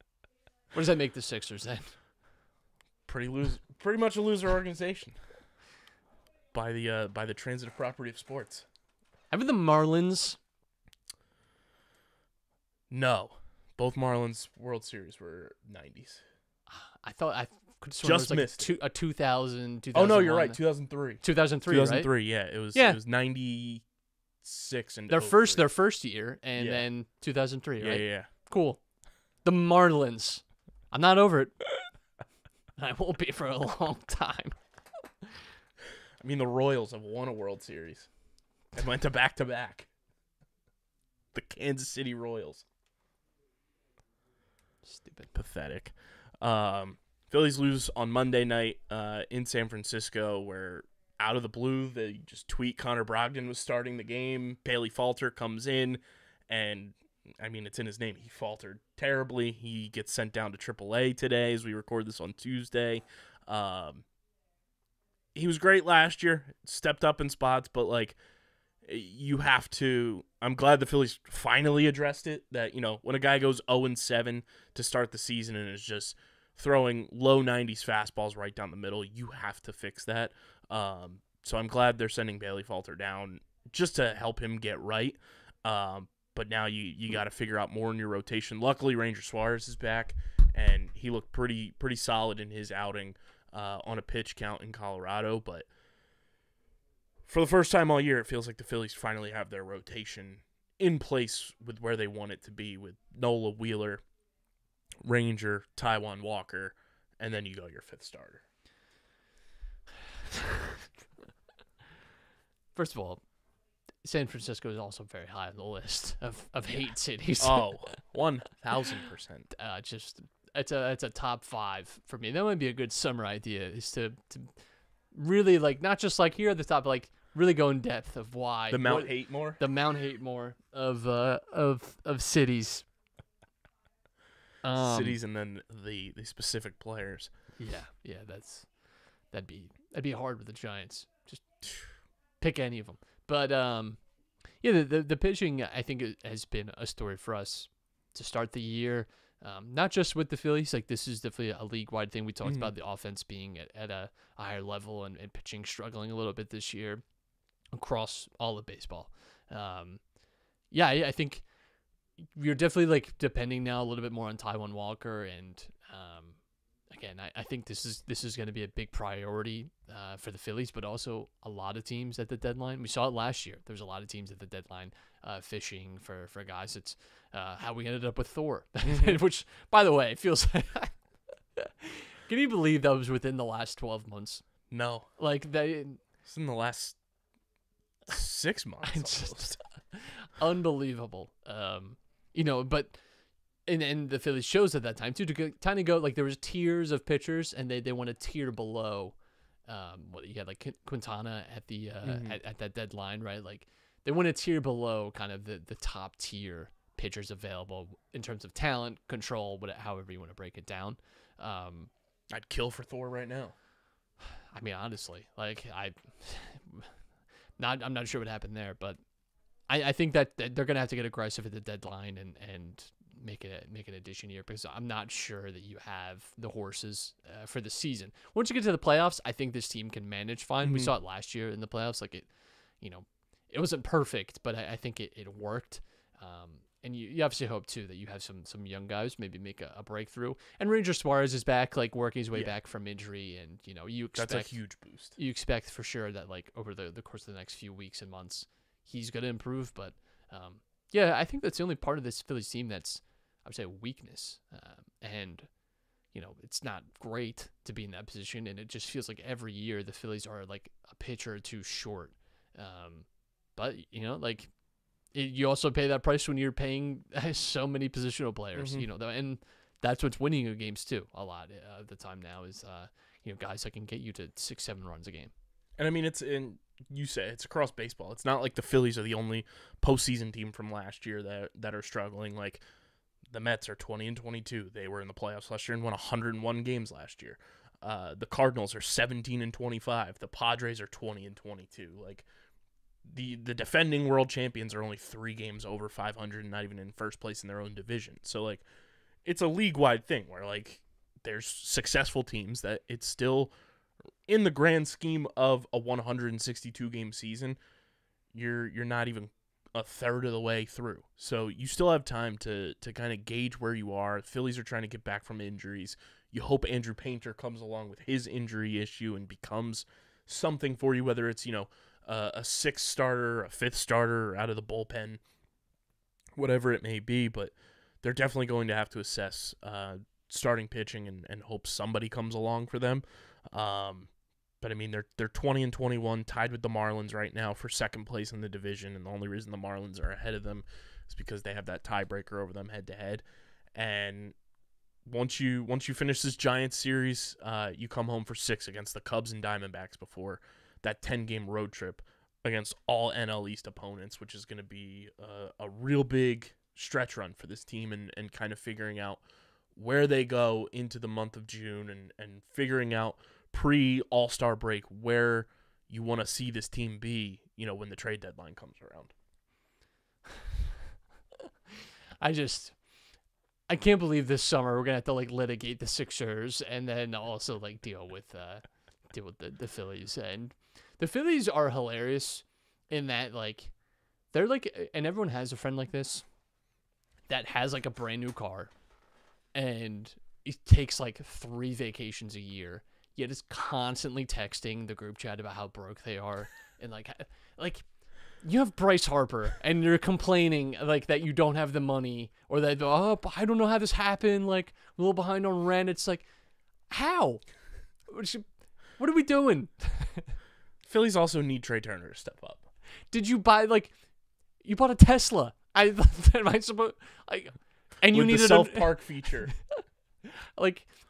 What does that make the Sixers then? Pretty much a loser organization by the transitive property of sports. Ever the Marlins? No, both Marlins World Series were 90s. I thought I could sort just of missed a 2000. Oh no, you're right. 2003. 2003. 2003. Right? Yeah, it was 96 and their first year, and then 2003. Right? Yeah. Cool. The Marlins. I'm not over it. I won't be for a long time. I mean, the Royals have won a World Series and went to back-to-back. The Kansas City Royals. Stupid. Pathetic. Phillies lose on Monday night in San Francisco, where out of the blue, they just tweet Connor Brogdon was starting the game. Bailey Falter comes in, and I mean, it's in his name. He faltered terribly. He gets sent down to AAA today as we record this on Tuesday. He was great last year, stepped up in spots, but, like, you have to – I'm glad the Phillies finally addressed it, that, you know, when a guy goes 0-7 to start the season and is just throwing low 90s fastballs right down the middle, you have to fix that. So I'm glad they're sending Bailey Falter down just to help him get right. But now you got to figure out more in your rotation. Luckily, Ranger Suarez is back, and he looked pretty solid in his outing on a pitch count in Colorado. But for the first time all year, it feels like the Phillies finally have their rotation in place with where they want it to be with Nola, Wheeler, Ranger, Taijuan Walker, and then you go your fifth starter. First of all, San Francisco is also very high on the list of hate cities. Oh, 1,000%. It's a top 5 for me. That might be a good summer idea, is to really, like, not just like here at the top, but like really go in depth of why The Mount Hatemore of cities. Cities and then the specific players. Yeah, that'd be hard with the Giants. Just pick any of them. But yeah, the pitching, I think, has been a story for us to start the year. Not just with the Phillies, like this is definitely a league-wide thing. We talked about the offense being at a higher level and pitching struggling a little bit this year across all of baseball. Yeah, I think you're definitely like depending now a little bit more on Taijuan Walker, and again, I think this is going to be a big priority for the Phillies, but also a lot of teams at the deadline. We saw it last year. There was a lot of teams at the deadline fishing for guys. It's how we ended up with Thor, which, by the way, feels. Can you believe that was within the last 12 months? No, Like it's in the last 6 months. It's Almost. just unbelievable. But and the Phillies chose at that time too to kind of go like there was tiers of pitchers, and they went a tier below. You had like Quintana at the at that deadline, right? Like they went a tier below kind of the top tier pitchers available in terms of talent, control, however you want to break it down. I'd kill for Thor right now. I mean, honestly, like I'm not sure what happened there, but I think that they're gonna have to get aggressive at the deadline and make an addition here, because I'm not sure that you have the horses for the season. Once you get to the playoffs, I think this team can manage fine. We saw it last year in the playoffs. Like it wasn't perfect, but I think it worked. And you obviously hope too that you have some young guys maybe make a breakthrough. And Ranger Suarez is back, like working his way back from injury, and you expect That's a huge boost. You expect for sure that like over the course of the next few weeks and months, he's going to improve. But yeah, I think that's the only part of this Phillies team that's, I would say, a weakness. And it's not great to be in that position, and it just feels like every year the Phillies are like a pitcher or two short. But like. You also pay that price when you're paying so many positional players, and that's what's winning you games too. A lot of the time now is, guys that can get you to 6-7 runs a game. And I mean, you say it's across baseball. It's not like the Phillies are the only postseason team from last year that are struggling. Like the Mets are 20-22. They were in the playoffs last year and won 101 games last year. The Cardinals are 17-25. The Padres are 20-22. Like. The defending world champions are only 3 games over 500 and not even in first place in their own division. So, like, it's a league-wide thing where, like, there's successful teams that it's still, in the grand scheme of a 162-game season, you're not even a third of the way through. So you still have time to kind of gauge where you are. The Phillies are trying to get back from injuries. You hope Andrew Painter comes along with his injury issue and becomes something for you, whether it's, a 6th starter, a 5th starter out of the bullpen, whatever it may be. But they're definitely going to have to assess starting pitching and hope somebody comes along for them. But I mean, they're 20-21, tied with the Marlins right now for second place in the division, and the only reason the Marlins are ahead of them is because they have that tiebreaker over them head to head. And once you finish this Giants series, you come home for 6 against the Cubs and Diamondbacks before that 10-game road trip against all NL East opponents, which is going to be a real big stretch run for this team, and kind of figuring out where they go into the month of June, and figuring out pre-All-Star break where you want to see this team be, when the trade deadline comes around. I can't believe this summer we're going to have to like litigate the Sixers and then also like deal with the Phillies. And the Phillies are hilarious in that, like, they're like, and everyone has a friend like this that has like a brand new car, and it takes like 3 vacations a year, yet is constantly texting the group chat about how broke they are, and like You have Bryce Harper, and you're complaining like that you don't have the money, or that I don't know how this happened. Like a little behind on rent. It's like, how? What are we doing? Phillies also need Trey Turner to step up. Did you buy you bought a Tesla? Am I supposed and you With needed the self-park feature.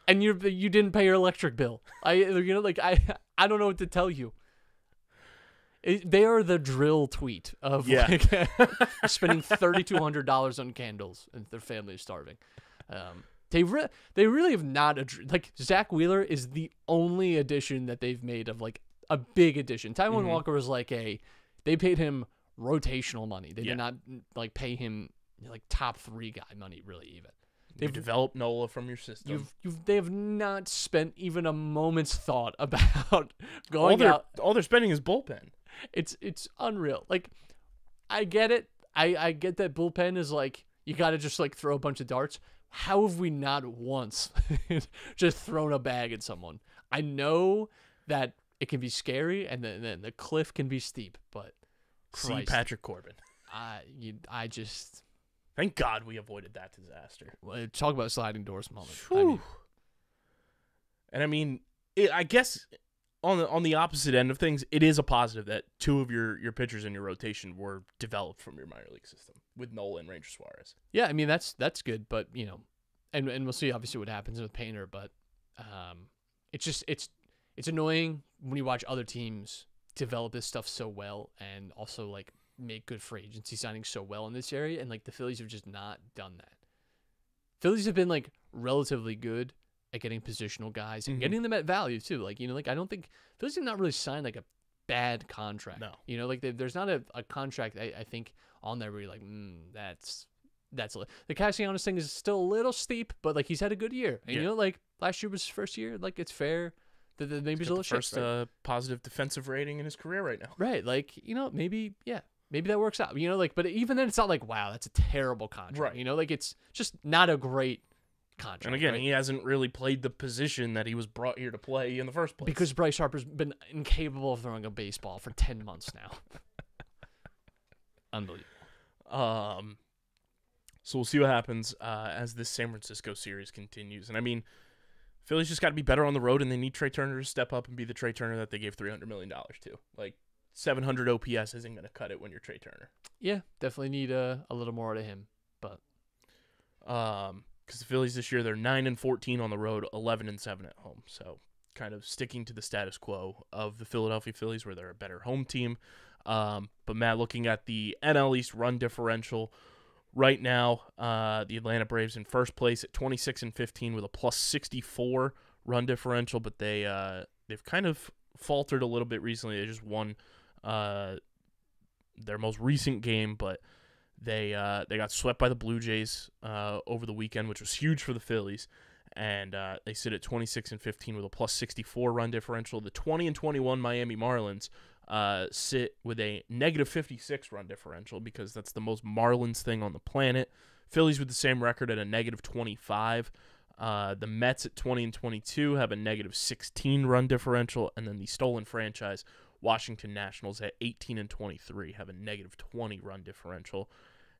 And you didn't pay your electric bill. I don't know what to tell you. They are the drill tweet of spending $3,200 on candles and their family is starving. They really have not Zach Wheeler is the only addition that they've made of a big addition. Taijuan Walker was they paid him rotational money. They did not pay him top 3 guy money really even. They've developed Nola from your system. They have not spent even a moment's thought about going out. All they're spending is bullpen. It's unreal. I get it. I get that bullpen is you got to just throw a bunch of darts. How have we not once just thrown a bag at someone? I know that it can be scary and then the cliff can be steep, but See Patrick Corbin. I just thank God we avoided that disaster. Talk about sliding doors moment. I guess on the opposite end of things, it is a positive that 2 of your pitchers in your rotation were developed from your minor league system with Nola and Ranger Suarez. Yeah, I mean that's good, but and we'll see obviously what happens with Painter, but it's annoying when you watch other teams develop this stuff so well and also make good free agency signings so well in this area, and the Phillies have just not done that. Phillies have been relatively good at getting positional guys and getting them at value too. I don't think Phillies have not really signed a bad contract. No. There's not a contract I think on there where you're that's the Castellanos thing is still a little steep, but he's had a good year. And last year was his first year. It's fair. Maybe he's a little first positive defensive rating in his career right now. Right. Maybe that works out. But even then it's not wow, that's a terrible contract. Right. It's just not a great contract. And again, right? he hasn't really played the position that he was brought here to play in the first place. Because Bryce Harper's been incapable of throwing a baseball for 10 months now. Unbelievable. So we'll see what happens as this San Francisco series continues. And Phillies just got to be better on the road, and they need Trey Turner to step up and be the Trey Turner that they gave $300 million to. 700 OPS isn't going to cut it when you're Trey Turner. Yeah, definitely need a little more out of him. But because the Phillies this year, they're 9-14 on the road, 11-7 at home. So kind of sticking to the status quo of the Philadelphia Phillies, where they're a better home team. But Matt, looking at the NL East run differential. Right now, the Atlanta Braves in first place at 26-15 with a +64 run differential, but they've kind of faltered a little bit recently. They just won their most recent game, but they got swept by the Blue Jays over the weekend, which was huge for the Phillies, and they sit at 26-15 with a +64 run differential. The 20-21 Miami Marlins sit with a -56 run differential because that's the most Marlins thing on the planet. Phillies with the same record at a -25. The Mets at 20-22 have a -16 run differential, and then the stolen franchise Washington Nationals at 18-23 have a -20 run differential.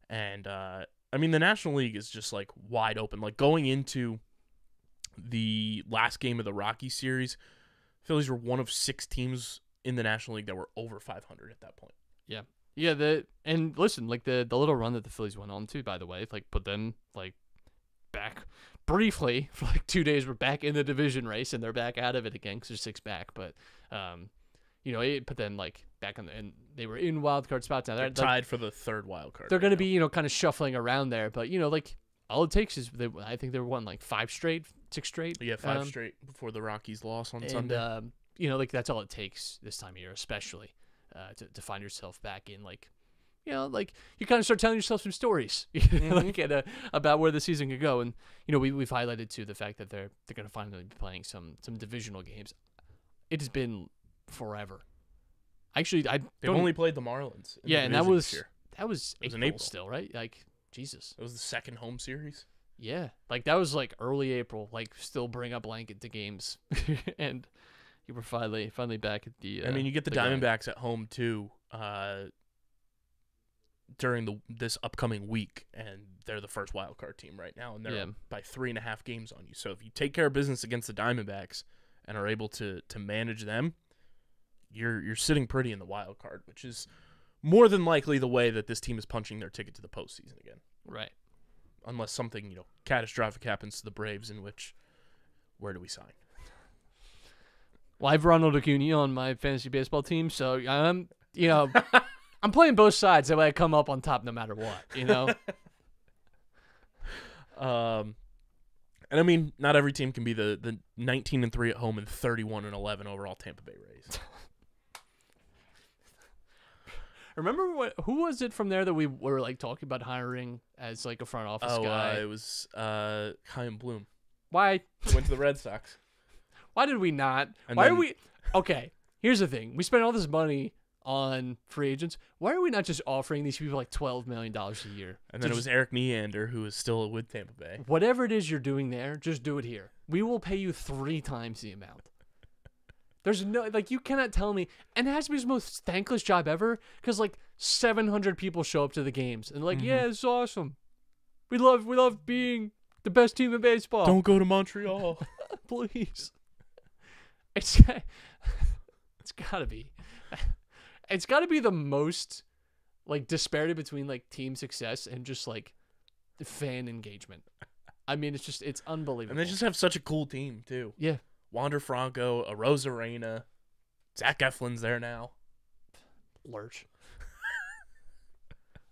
And the National League is just wide open. Going into the last game of the Rockies series, Phillies were one of 6 teams in the National League that were over 500 at that point. Yeah. Yeah, and listen, the little run that the Phillies went on to, by the way, but then back briefly for 2 days, we're back in the division race and they're back out of it again because they're 6 back. But but then back on and they were in wild card spots now. They're tied for the 3rd wild card. They're going to be kind of shuffling around there, but all it takes is I think they won 5 straight, 6 straight. Yeah, 5 straight before the Rockies loss on Sunday. That's all it takes this time of year, especially to find yourself back in you kind of start telling yourself some stories about where the season could go. And we've highlighted too the fact that they're going to finally be playing some divisional games. It has been forever. Actually, they've only played the Marlins. Yeah, and that was in April still, right? Jesus, it was the second home series. Yeah, that was early April. Still bring a blanket to games, and you were finally back at the. You get the Diamondbacks at home too. during this upcoming week, and they're the first wild card team right now, and they're by 3.5 games on you. So if you take care of business against the Diamondbacks and are able to manage them, you're sitting pretty in the wild card, which is more than likely the way that this team is punching their ticket to the postseason again. Right. Unless something catastrophic happens to the Braves, in which where do we sign? Well, I have Ronald Acuna on my fantasy baseball team, so I'm I'm playing both sides. That way I come up on top no matter what, And I mean, not every team can be the 19-3 at home and 31-11 overall Tampa Bay Rays. Remember who was it from there that we were like talking about hiring as like a front office guy? It was Chaim Bloom. Why? He went to the Red Sox. Why did we not? And Why then- are we? Okay, here's the thing. We spent all this money on free agents. Why are we not just offering these people like $12 million a year? And then it was Eric Neander, who is still with Tampa Bay. Whatever it is you're doing there, just do it here. We will pay you 3 times the amount. There's no, you cannot tell me, and it has to be the most thankless job ever, because 700 people show up to the games, and yeah, it's awesome. We love being the best team in baseball. Don't go to Montreal. Please. It's gotta be. It's gotta be the most, disparity between, team success and just, the fan engagement. I mean, it's unbelievable. And they just have such a cool team, too. Yeah. Wander Franco, Arozarena, Zach Eflin's there now. Lurch.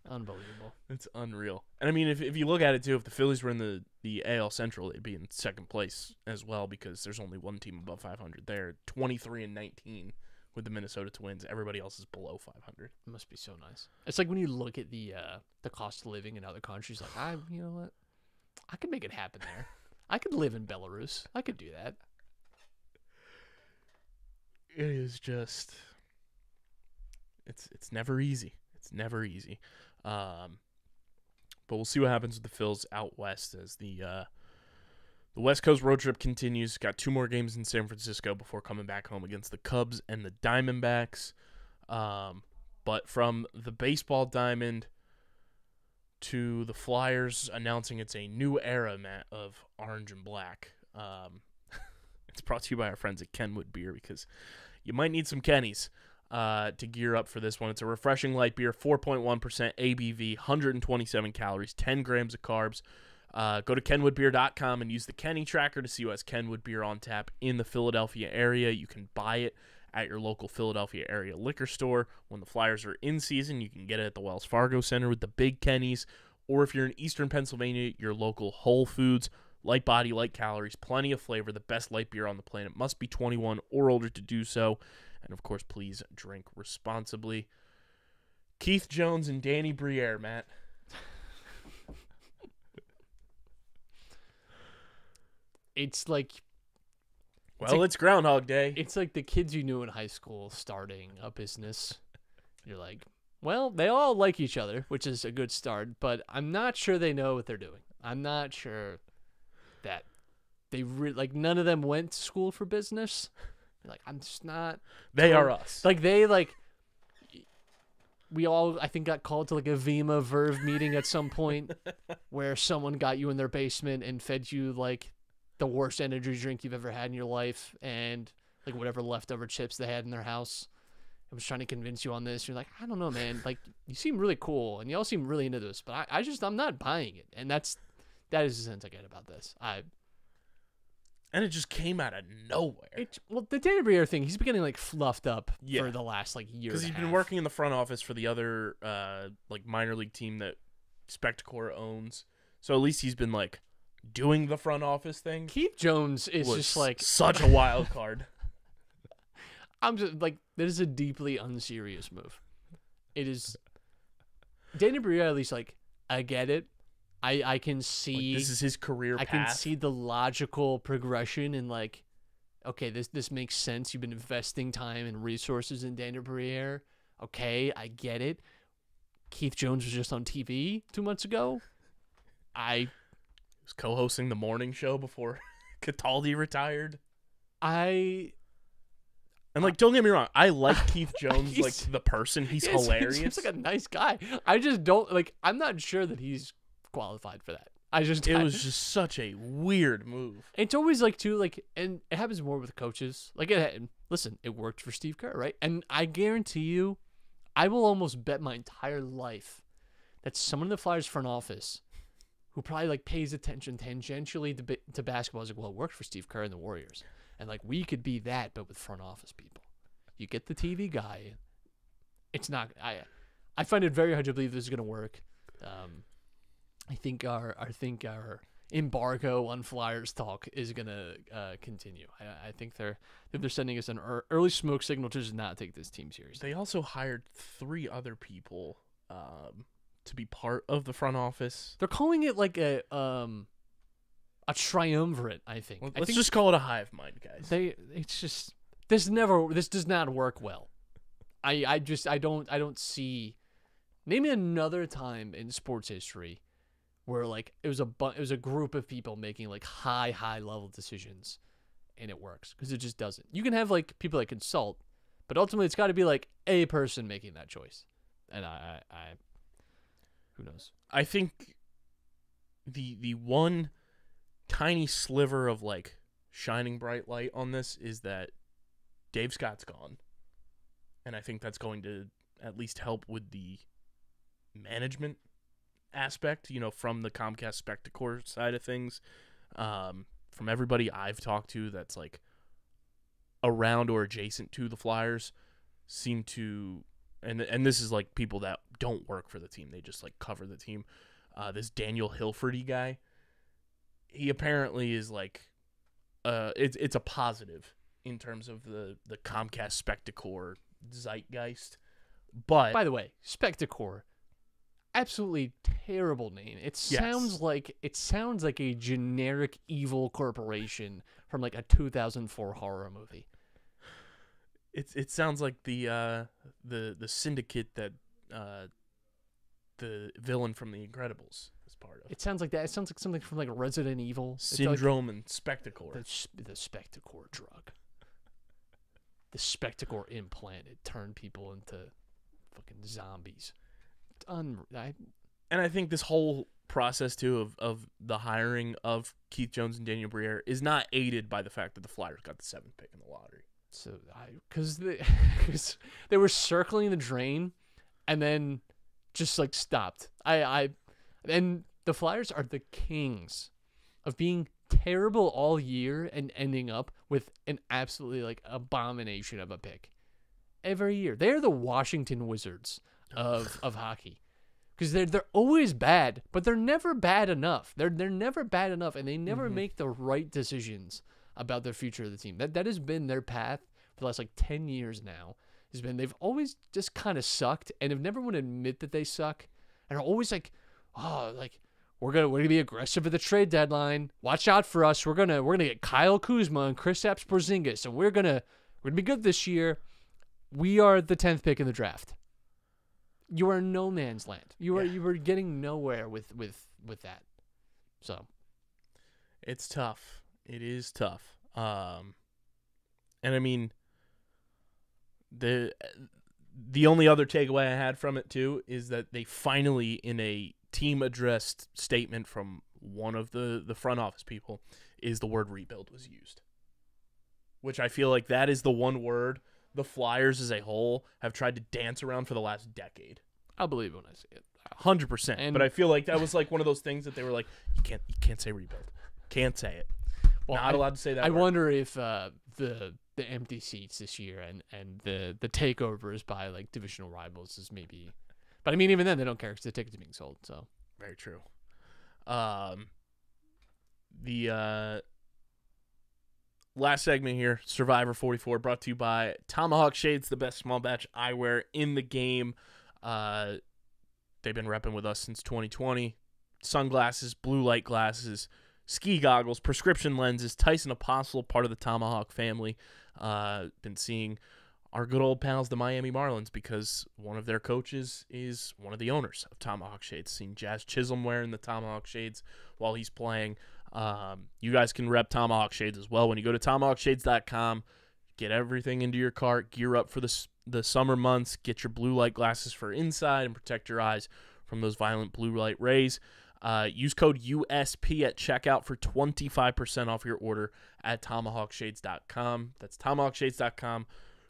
Unbelievable. It's unreal. And I mean, if you look at it too, if the Phillies were in the AL Central, they'd be in second place as well, because there's only one team above 500 there. 23-19 with the Minnesota Twins. Everybody else is below 500. It must be so nice. It's like when you look at the cost of living in other countries, you know what? I could make it happen there. I could live in Belarus. I could do that. It is just, it's never easy. It's never easy. But we'll see what happens with the Phils out west as the West Coast road trip continues. Got 2 more games in San Francisco before coming back home against the Cubs and the Diamondbacks. But from the baseball diamond to the Flyers announcing it's a new era, Matt, of orange and black. It's brought to you by our friends at Kenwood Beer, because you might need some Kennies to gear up for this one. It's a refreshing light beer, 4.1% ABV, 127 calories, 10 grams of carbs. Go to kenwoodbeer.com and use the Kenny tracker to see who has Kenwood Beer on tap in the Philadelphia area. You can buy it at your local Philadelphia area liquor store. When the Flyers are in season, you can get it at the Wells Fargo Center with the big Kennies. Or if you're in Eastern Pennsylvania, your local Whole Foods. Light body, light calories, plenty of flavor, the best light beer on the planet. Must be 21 or older to do so. And, of course, please drink responsibly. Keith Jones and Danny Briere, Matt. It's like... It's Groundhog Day. It's like the kids you knew in high school starting a business. You're like, well, they all like each other, which is a good start, but I'm not sure they know what they're doing. I'm not sure that they none of them went to school for business. I'm just not. They are us. We all, I think, got called to a Vima Verve meeting at some point where someone got you in their basement and fed you the worst energy drink you've ever had in your life, and whatever leftover chips they had in their house. I was trying to convince you on this. You're like, I don't know, man. You seem really cool, and you all seem really into this, but I'm not buying it, and that is the sense I get about this. And it just came out of nowhere. The Danny Briere thing, he's been getting fluffed up for the last year. Because he's been working in the front office for the other minor league team that Spectacor owns. So at least he's been doing the front office thing. Keith Jones is just such a wild card. I'm just that is a deeply unserious move. It is. Danny Briere, at least I get it. I can see this is his career path. I can see the logical progression and okay, this makes sense. You've been investing time and resources in Danny Briere. Okay, I get it. Keith Jones was just on TV 2 months ago. He was co-hosting the morning show before Cataldi retired. I And like, don't get me wrong, I like Keith Jones, like the person. He's hilarious. He seems like a nice guy. I just don't like. I'm not sure that he's qualified for that. It was just such a weird move. It's always like too like, and it happens more with coaches. Like, listen, it worked for Steve Kerr, right? And I guarantee you, I will almost bet my entire life that someone in the Flyers front office, who probably like pays attention tangentially to basketball, is like, well, it worked for Steve Kerr and the Warriors, and like we could be that, but with front office people. You get the TV guy. It's not. I find it very hard to believe this is gonna work. I think our embargo on Flyers talk is gonna continue. I think they're sending us an early smoke signal to just not take this team seriously. They also hired 3 other people to be part of the front office. They're calling it like a triumvirate. I think. Let's just call it a hive mind, guys. It's just this does not work well. I don't see. Name me another time in sports history where like it was a group of people making like high level decisions, and it works, because it just doesn't. You can have like people that consult, but ultimately it's got to be like a person making that choice, and I who knows? I think the one tiny sliver of like shining bright light on this is that Dave Scott's gone, and I think that's going to at least help with the management aspect, from the Comcast Spectacor side of things. From everybody I've talked to that's like around or adjacent to the Flyers seem to, and this is like people that don't work for the team, they just like cover the team. This Daniel Hilferty guy, he apparently is like it's a positive in terms of the Comcast Spectacor zeitgeist. But by the way, Spectacor, absolutely terrible name. It sounds like a generic evil corporation from like a 2004 horror movie. It sounds like the syndicate that the villain from The Incredibles is part of. It sounds like that. It sounds like something from like Resident Evil. Syndrome and Spectacor. The Spectacor drug. The Spectacor implant. It turned people into fucking zombies. And I think this whole process too of the hiring of Keith Jones and Daniel Briere is not aided by the fact that the Flyers got the 7th pick in the lottery. So because they were circling the drain, and then just like stopped. And the Flyers are the kings of being terrible all year and ending up with an absolutely like abomination of a pick every year. They're the Washington Wizards of hockey, because they're always bad, but they're never bad enough. They're never bad enough, and they never make the right decisions about the future of the team. That has been their path for the last like 10 years now. Has been they've always just kind of sucked, and have never want to admit that they suck, and are always like, oh, like we're gonna be aggressive at the trade deadline. Watch out for us. We're gonna get Kyle Kuzma and Kristaps Porzingis, and we're gonna be good this year. We are the 10th pick in the draft. You are no man's land. You were getting nowhere with that. So it's tough. It is tough. And I mean, the only other takeaway I had from it too is that they finally, in a team addressed statement from one of the front office people, is the word rebuild was used, which I feel like that is the one word the Flyers as a whole have tried to dance around for the last decade. I'll believe it when I see it. 100%. But I feel like that was like one of those things that they were like, you can't say rebuild. Can't say it. Well, not allowed to say that. I wonder if the empty seats this year and the takeovers by like divisional rivals is maybe, but I mean even then they don't care because the tickets are being sold. So very true. The last segment here, Survivor 44, brought to you by Tomahawk Shades, the best small batch eyewear in the game. They've been repping with us since 2020. Sunglasses, blue light glasses, ski goggles, prescription lenses. Tyson Apostle, part of the Tomahawk family. Been seeing our good old pals, the Miami Marlins, because one of their coaches is one of the owners of Tomahawk Shades. Seen Jazz Chisholm wearing the Tomahawk Shades while he's playing. You guys can rep Tomahawk Shades as well. When you go to TomahawkShades.com, get everything into your cart, gear up for the summer months, get your blue light glasses for inside and protect your eyes from those violent blue light rays. Use code USP at checkout for 25% off your order at TomahawkShades.com. That's TomahawkShades.com.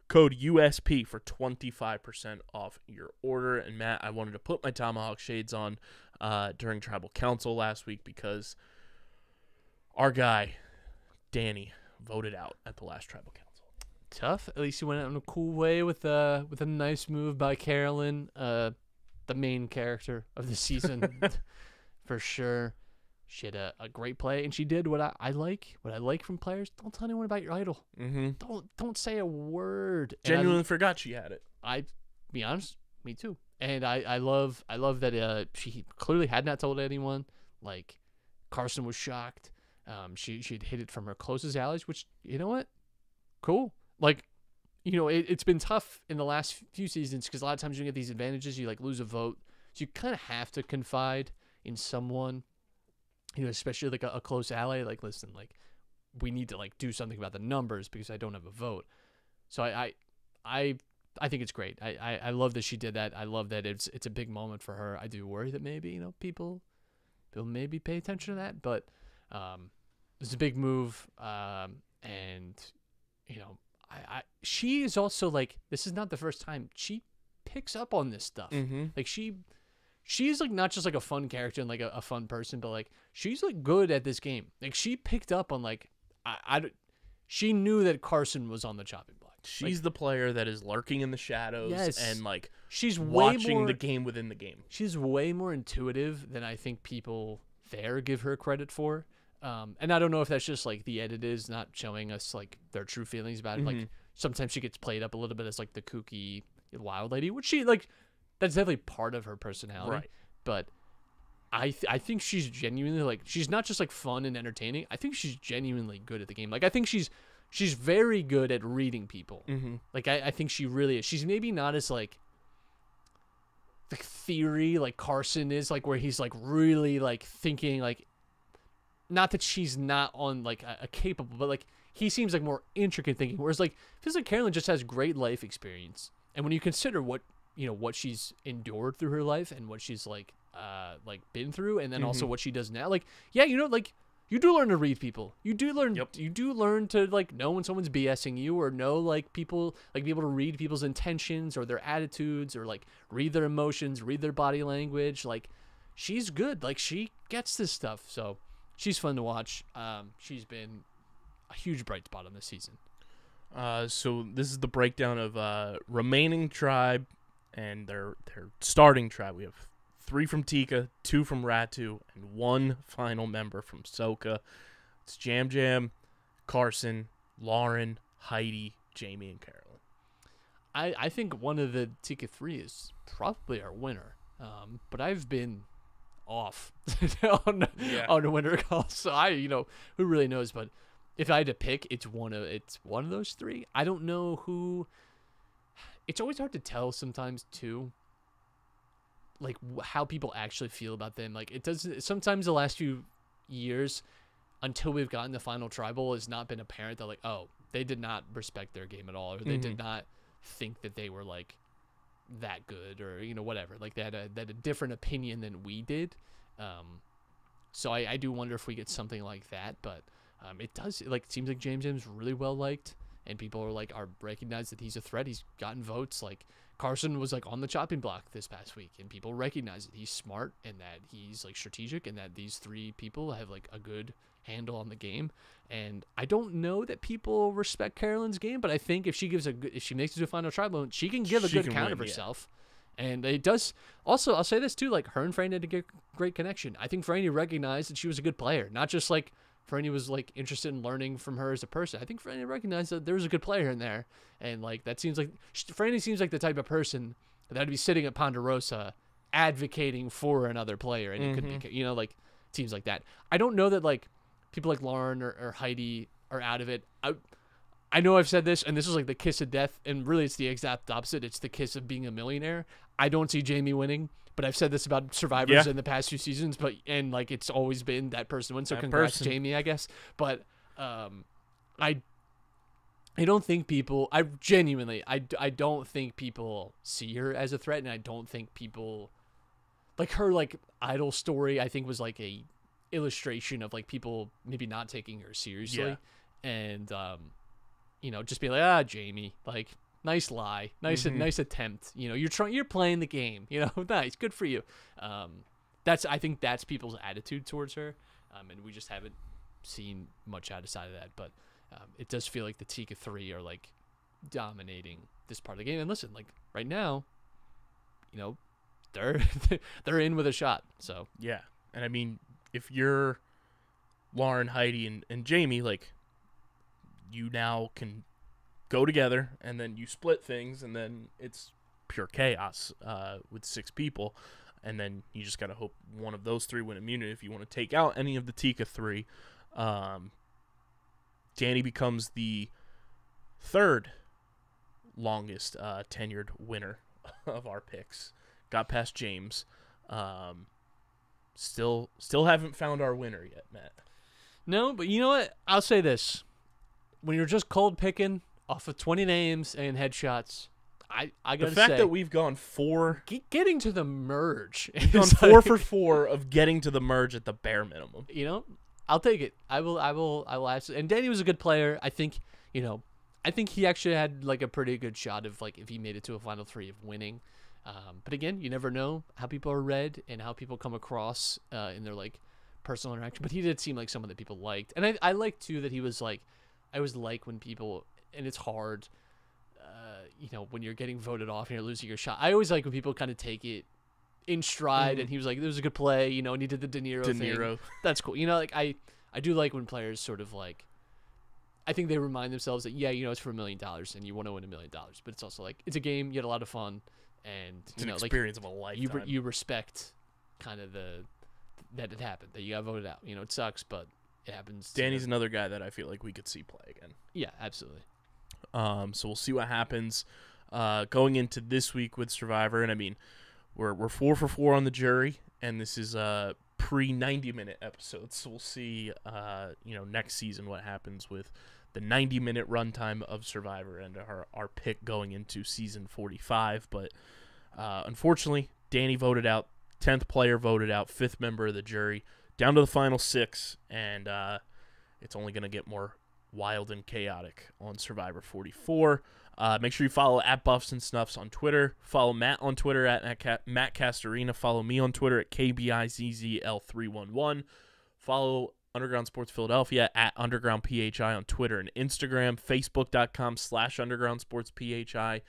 Code USP for 25% off your order. And Matt, I wanted to put my Tomahawk Shades on during Tribal Council last week because our guy, Danny, voted out at the last Tribal Council. Tough. At least he went out in a cool way with a nice move by Carolyn, the main character of the season, for sure. She had a great play, and she did what I like. What I like from players: don't tell anyone about your idol. Mm-hmm. Don't say a word. Genuinely forgot she had it. Be honest, me too. And I love that she clearly had not told anyone. Like, Carson was shocked. She'd hit it from her closest allies, which, you know what? Cool. Like, you know, it's been tough in the last few seasons because a lot of times you get these advantages, you like lose a vote. So you kind of have to confide in someone, you know, especially like a close ally. Like, listen, like, we need to like do something about the numbers because I don't have a vote. So I think it's great. I love that she did that. I love that it's a big moment for her. I do worry that maybe, you know, people maybe pay attention to that, but it's a big move. And, you know, she is also like, this is not the first time she picks up on this stuff. Mm-hmm. Like she's like not just like a fun character and like a fun person, but like she's like good at this game. Like she picked up on like, she knew that Carson was on the chopping block. She's like, the player that is lurking in the shadows and like she's watching the game within the game. She's way more intuitive than I think people there give her credit for. And I don't know if that's just like the edit is not showing us like their true feelings about it. Mm-hmm. Like sometimes she gets played up a little bit as like the kooky wild lady, which she like, that's definitely part of her personality. Right. But I think she's genuinely like, she's not just like fun and entertaining. I think she's genuinely good at the game. Like I think she's very good at reading people. Mm-hmm. Like I think she really is. She's maybe not as like theory like Carson is, like where he's like really like thinking like, not that she's not on like a capable, but like he seems like more intricate thinking. Whereas like feels like Carolyn just has great life experience. And when you consider what she's endured through her life and what she's like been through, and then also what she does now, like, yeah, you know, like you do learn to read people. You do learn, you do learn to like know when someone's BSing you, or know like people, like be able to read people's intentions or their attitudes, or like read their emotions, read their body language. Like she's good. Like she gets this stuff. So she's fun to watch. She's been a huge bright spot on this season. So this is the breakdown of remaining tribe and their starting tribe. We have 3 from Tika, 2 from Ratu, and 1 final member from Soka. It's Jam Jam, Carson, Lauren, Heidi, Jamie, and Carolyn. I think one of the Tika 3 is probably our winner. But I've been off on the winner call, so who really knows? But if I had to pick, it's one of those 3. I don't know who. It's always hard to tell sometimes too, like how people actually feel about them. Like it doesn't. Sometimes the last few years, until we've gotten the final tribal, has not been apparent that like, oh, they did not respect their game at all, or they did not think that they were like that good, or whatever. Like they had a different opinion than we did. So I do wonder if we get something like that, but it does, like, it seems like James M's really well liked, and people are recognize that he's a threat. He's gotten votes. Like Carson was like on the chopping block this past week, and people recognize that he's smart and that he's like strategic, and that these 3 people have like a good handle on the game. And I don't know that people respect Carolyn's game, but I think if she makes it to a final tribal, she can give a good account of herself. And it does. Also, I'll say this too, like her and Franny had a great connection. I think Franny recognized that she was a good player, not just like Franny was like interested in learning from her as a person. I think Franny recognized that there was a good player in there, and like that seems like Franny seems like the type of person that would be sitting at Ponderosa advocating for another player, and it could be like it seems like that. I don't know that like people like Lauren or Heidi are out of it. I know I've said this, and this is like the kiss of death, and really it's the exact opposite. It's the kiss of being a millionaire. I don't see Jamie winning, but I've said this about survivors in the past few seasons, and like it's always been that person wins. So congrats, Jamie, I guess. But I I don't think people. I genuinely. I don't think people see her as a threat, and I don't think people like her idol story. I think was like a illustration of like people maybe not taking her seriously, and just be like, Jamie, like nice lie, nice attempt. You're playing the game. Nice, good for you. I think that's people's attitude towards her, and we just haven't seen much outside of that, but. It does feel like the Tika 3 are like dominating this part of the game. And listen, like right now, they're in with a shot. So yeah, and I mean, if you're Lauren, Heidi, and Jamie, like you now can go together, and then you split things, and then it's pure chaos with 6 people, and then you just gotta hope one of those 3 win immunity. If you want to take out any of the Tika 3. Danny becomes the 3rd longest tenured winner of our picks. Got past James. Still haven't found our winner yet, Matt. No, but you know what? I'll say this. When you're just cold picking off of 20 names and headshots, I gotta say. The fact that we've gone 4... Getting to the merge. We've gone 4 for 4 of getting to the merge at the bare minimum. I'll take it. I will ask. And Danny was a good player. I think he actually had like a pretty good shot of like if he made it to a final 3 of winning. But again, you never know how people are read and how people come across in their like personal interaction. But he did seem like someone that people liked, and I like too that he was like, I always like when people, and it's hard, when you're getting voted off and you're losing your shot. I always like when people kind of take it in stride, and he was like, "It was a good play," and he did the De Niro thing. That's cool. I do like when players sort of like, I think they remind themselves that it's for $1 million and you want to win $1 million, but it's also like it's a game, you had a lot of fun, and it's an experience of a lifetime. You respect kind of that it happened, that you got voted out. It sucks, but it happens. Danny's another guy that I feel like we could see play again. Yeah, absolutely. So we'll see what happens going into this week with Survivor, and I mean. We're 4 for 4 on the jury, and this is a pre-90-minute episode. So we'll see, next season what happens with the 90-minute runtime of Survivor and our pick going into season 45. But unfortunately, Danny voted out, 10th player voted out, 5th member of the jury, down to the final 6, and it's only going to get more wild and chaotic on Survivor 44. Make sure you follow at Buffs and Snuffs on Twitter. Follow Matt on Twitter at Matt Castorina. Follow me on Twitter at KBIZZL311. Follow Underground Sports Philadelphia at Underground PHI on Twitter and Instagram. Facebook.com/Underground Sports PHI.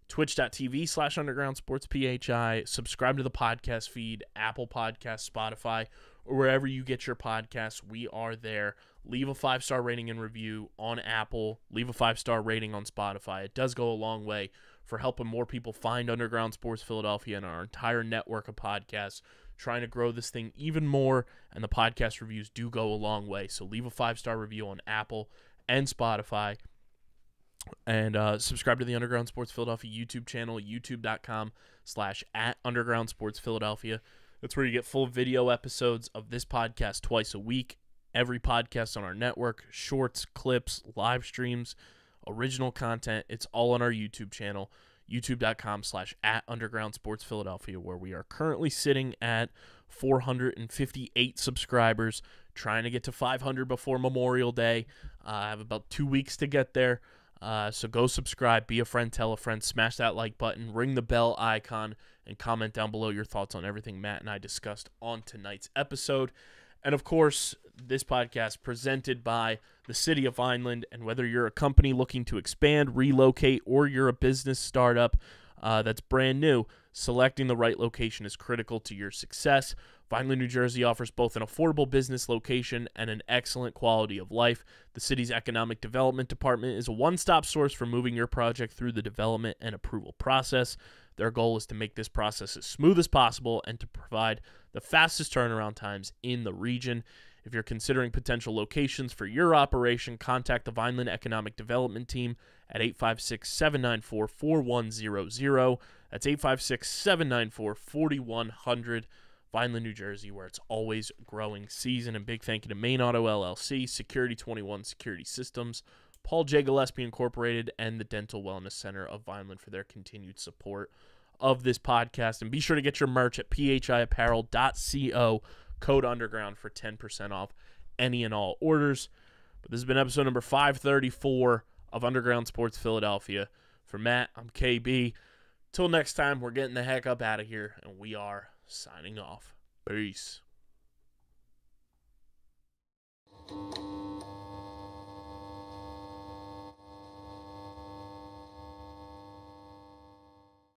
Twitch.tv/Underground Sports PHI. Subscribe to the podcast feed, Apple Podcasts, Spotify, or wherever you get your podcasts. We are there. Leave a 5-star rating and review on Apple. Leave a 5-star rating on Spotify. It does go a long way for helping more people find Underground Sports Philadelphia and our entire network of podcasts, trying to grow this thing even more, and the podcast reviews do go a long way. So leave a 5-star review on Apple and Spotify. And subscribe to the Underground Sports Philadelphia YouTube channel, youtube.com/@Underground Sports Philadelphia. That's where you get full video episodes of this podcast twice a week. Every podcast on our network, shorts, clips, live streams, original content. It's all on our YouTube channel, youtube.com/@Underground Sports Philadelphia, where we are currently sitting at 458 subscribers, trying to get to 500 before Memorial Day. I have about 2 weeks to get there. So go subscribe, be a friend, tell a friend, smash that like button, ring the bell icon, and comment down below your thoughts on everything Matt and I discussed on tonight's episode. And, of course, this podcast presented by the City of Vineland. And whether you're a company looking to expand, relocate, or you're a business startup that's brand new, selecting the right location is critical to your success. Vineland, New Jersey offers both an affordable business location and an excellent quality of life. The city's economic development department is a one-stop source for moving your project through the development and approval process. Their goal is to make this process as smooth as possible and to provide the fastest turnaround times in the region. If you're considering potential locations for your operation, contact the Vineland Economic Development Team at 856-794-4100. That's 856-794-4100. Vineland, New Jersey, where it's always growing season. And big thank you to Main Auto LLC, Security 21 Security Systems, Paul J. Gillespie Incorporated, and the Dental Wellness Center of Vineland for their continued support of this podcast. And be sure to get your merch at phiapparel.co, code underground for 10% off any and all orders. But this has been episode number 534 of Underground Sports Philadelphia. For Matt, I'm KB. Till next time, we're getting the heck up out of here, and we are signing off. Peace.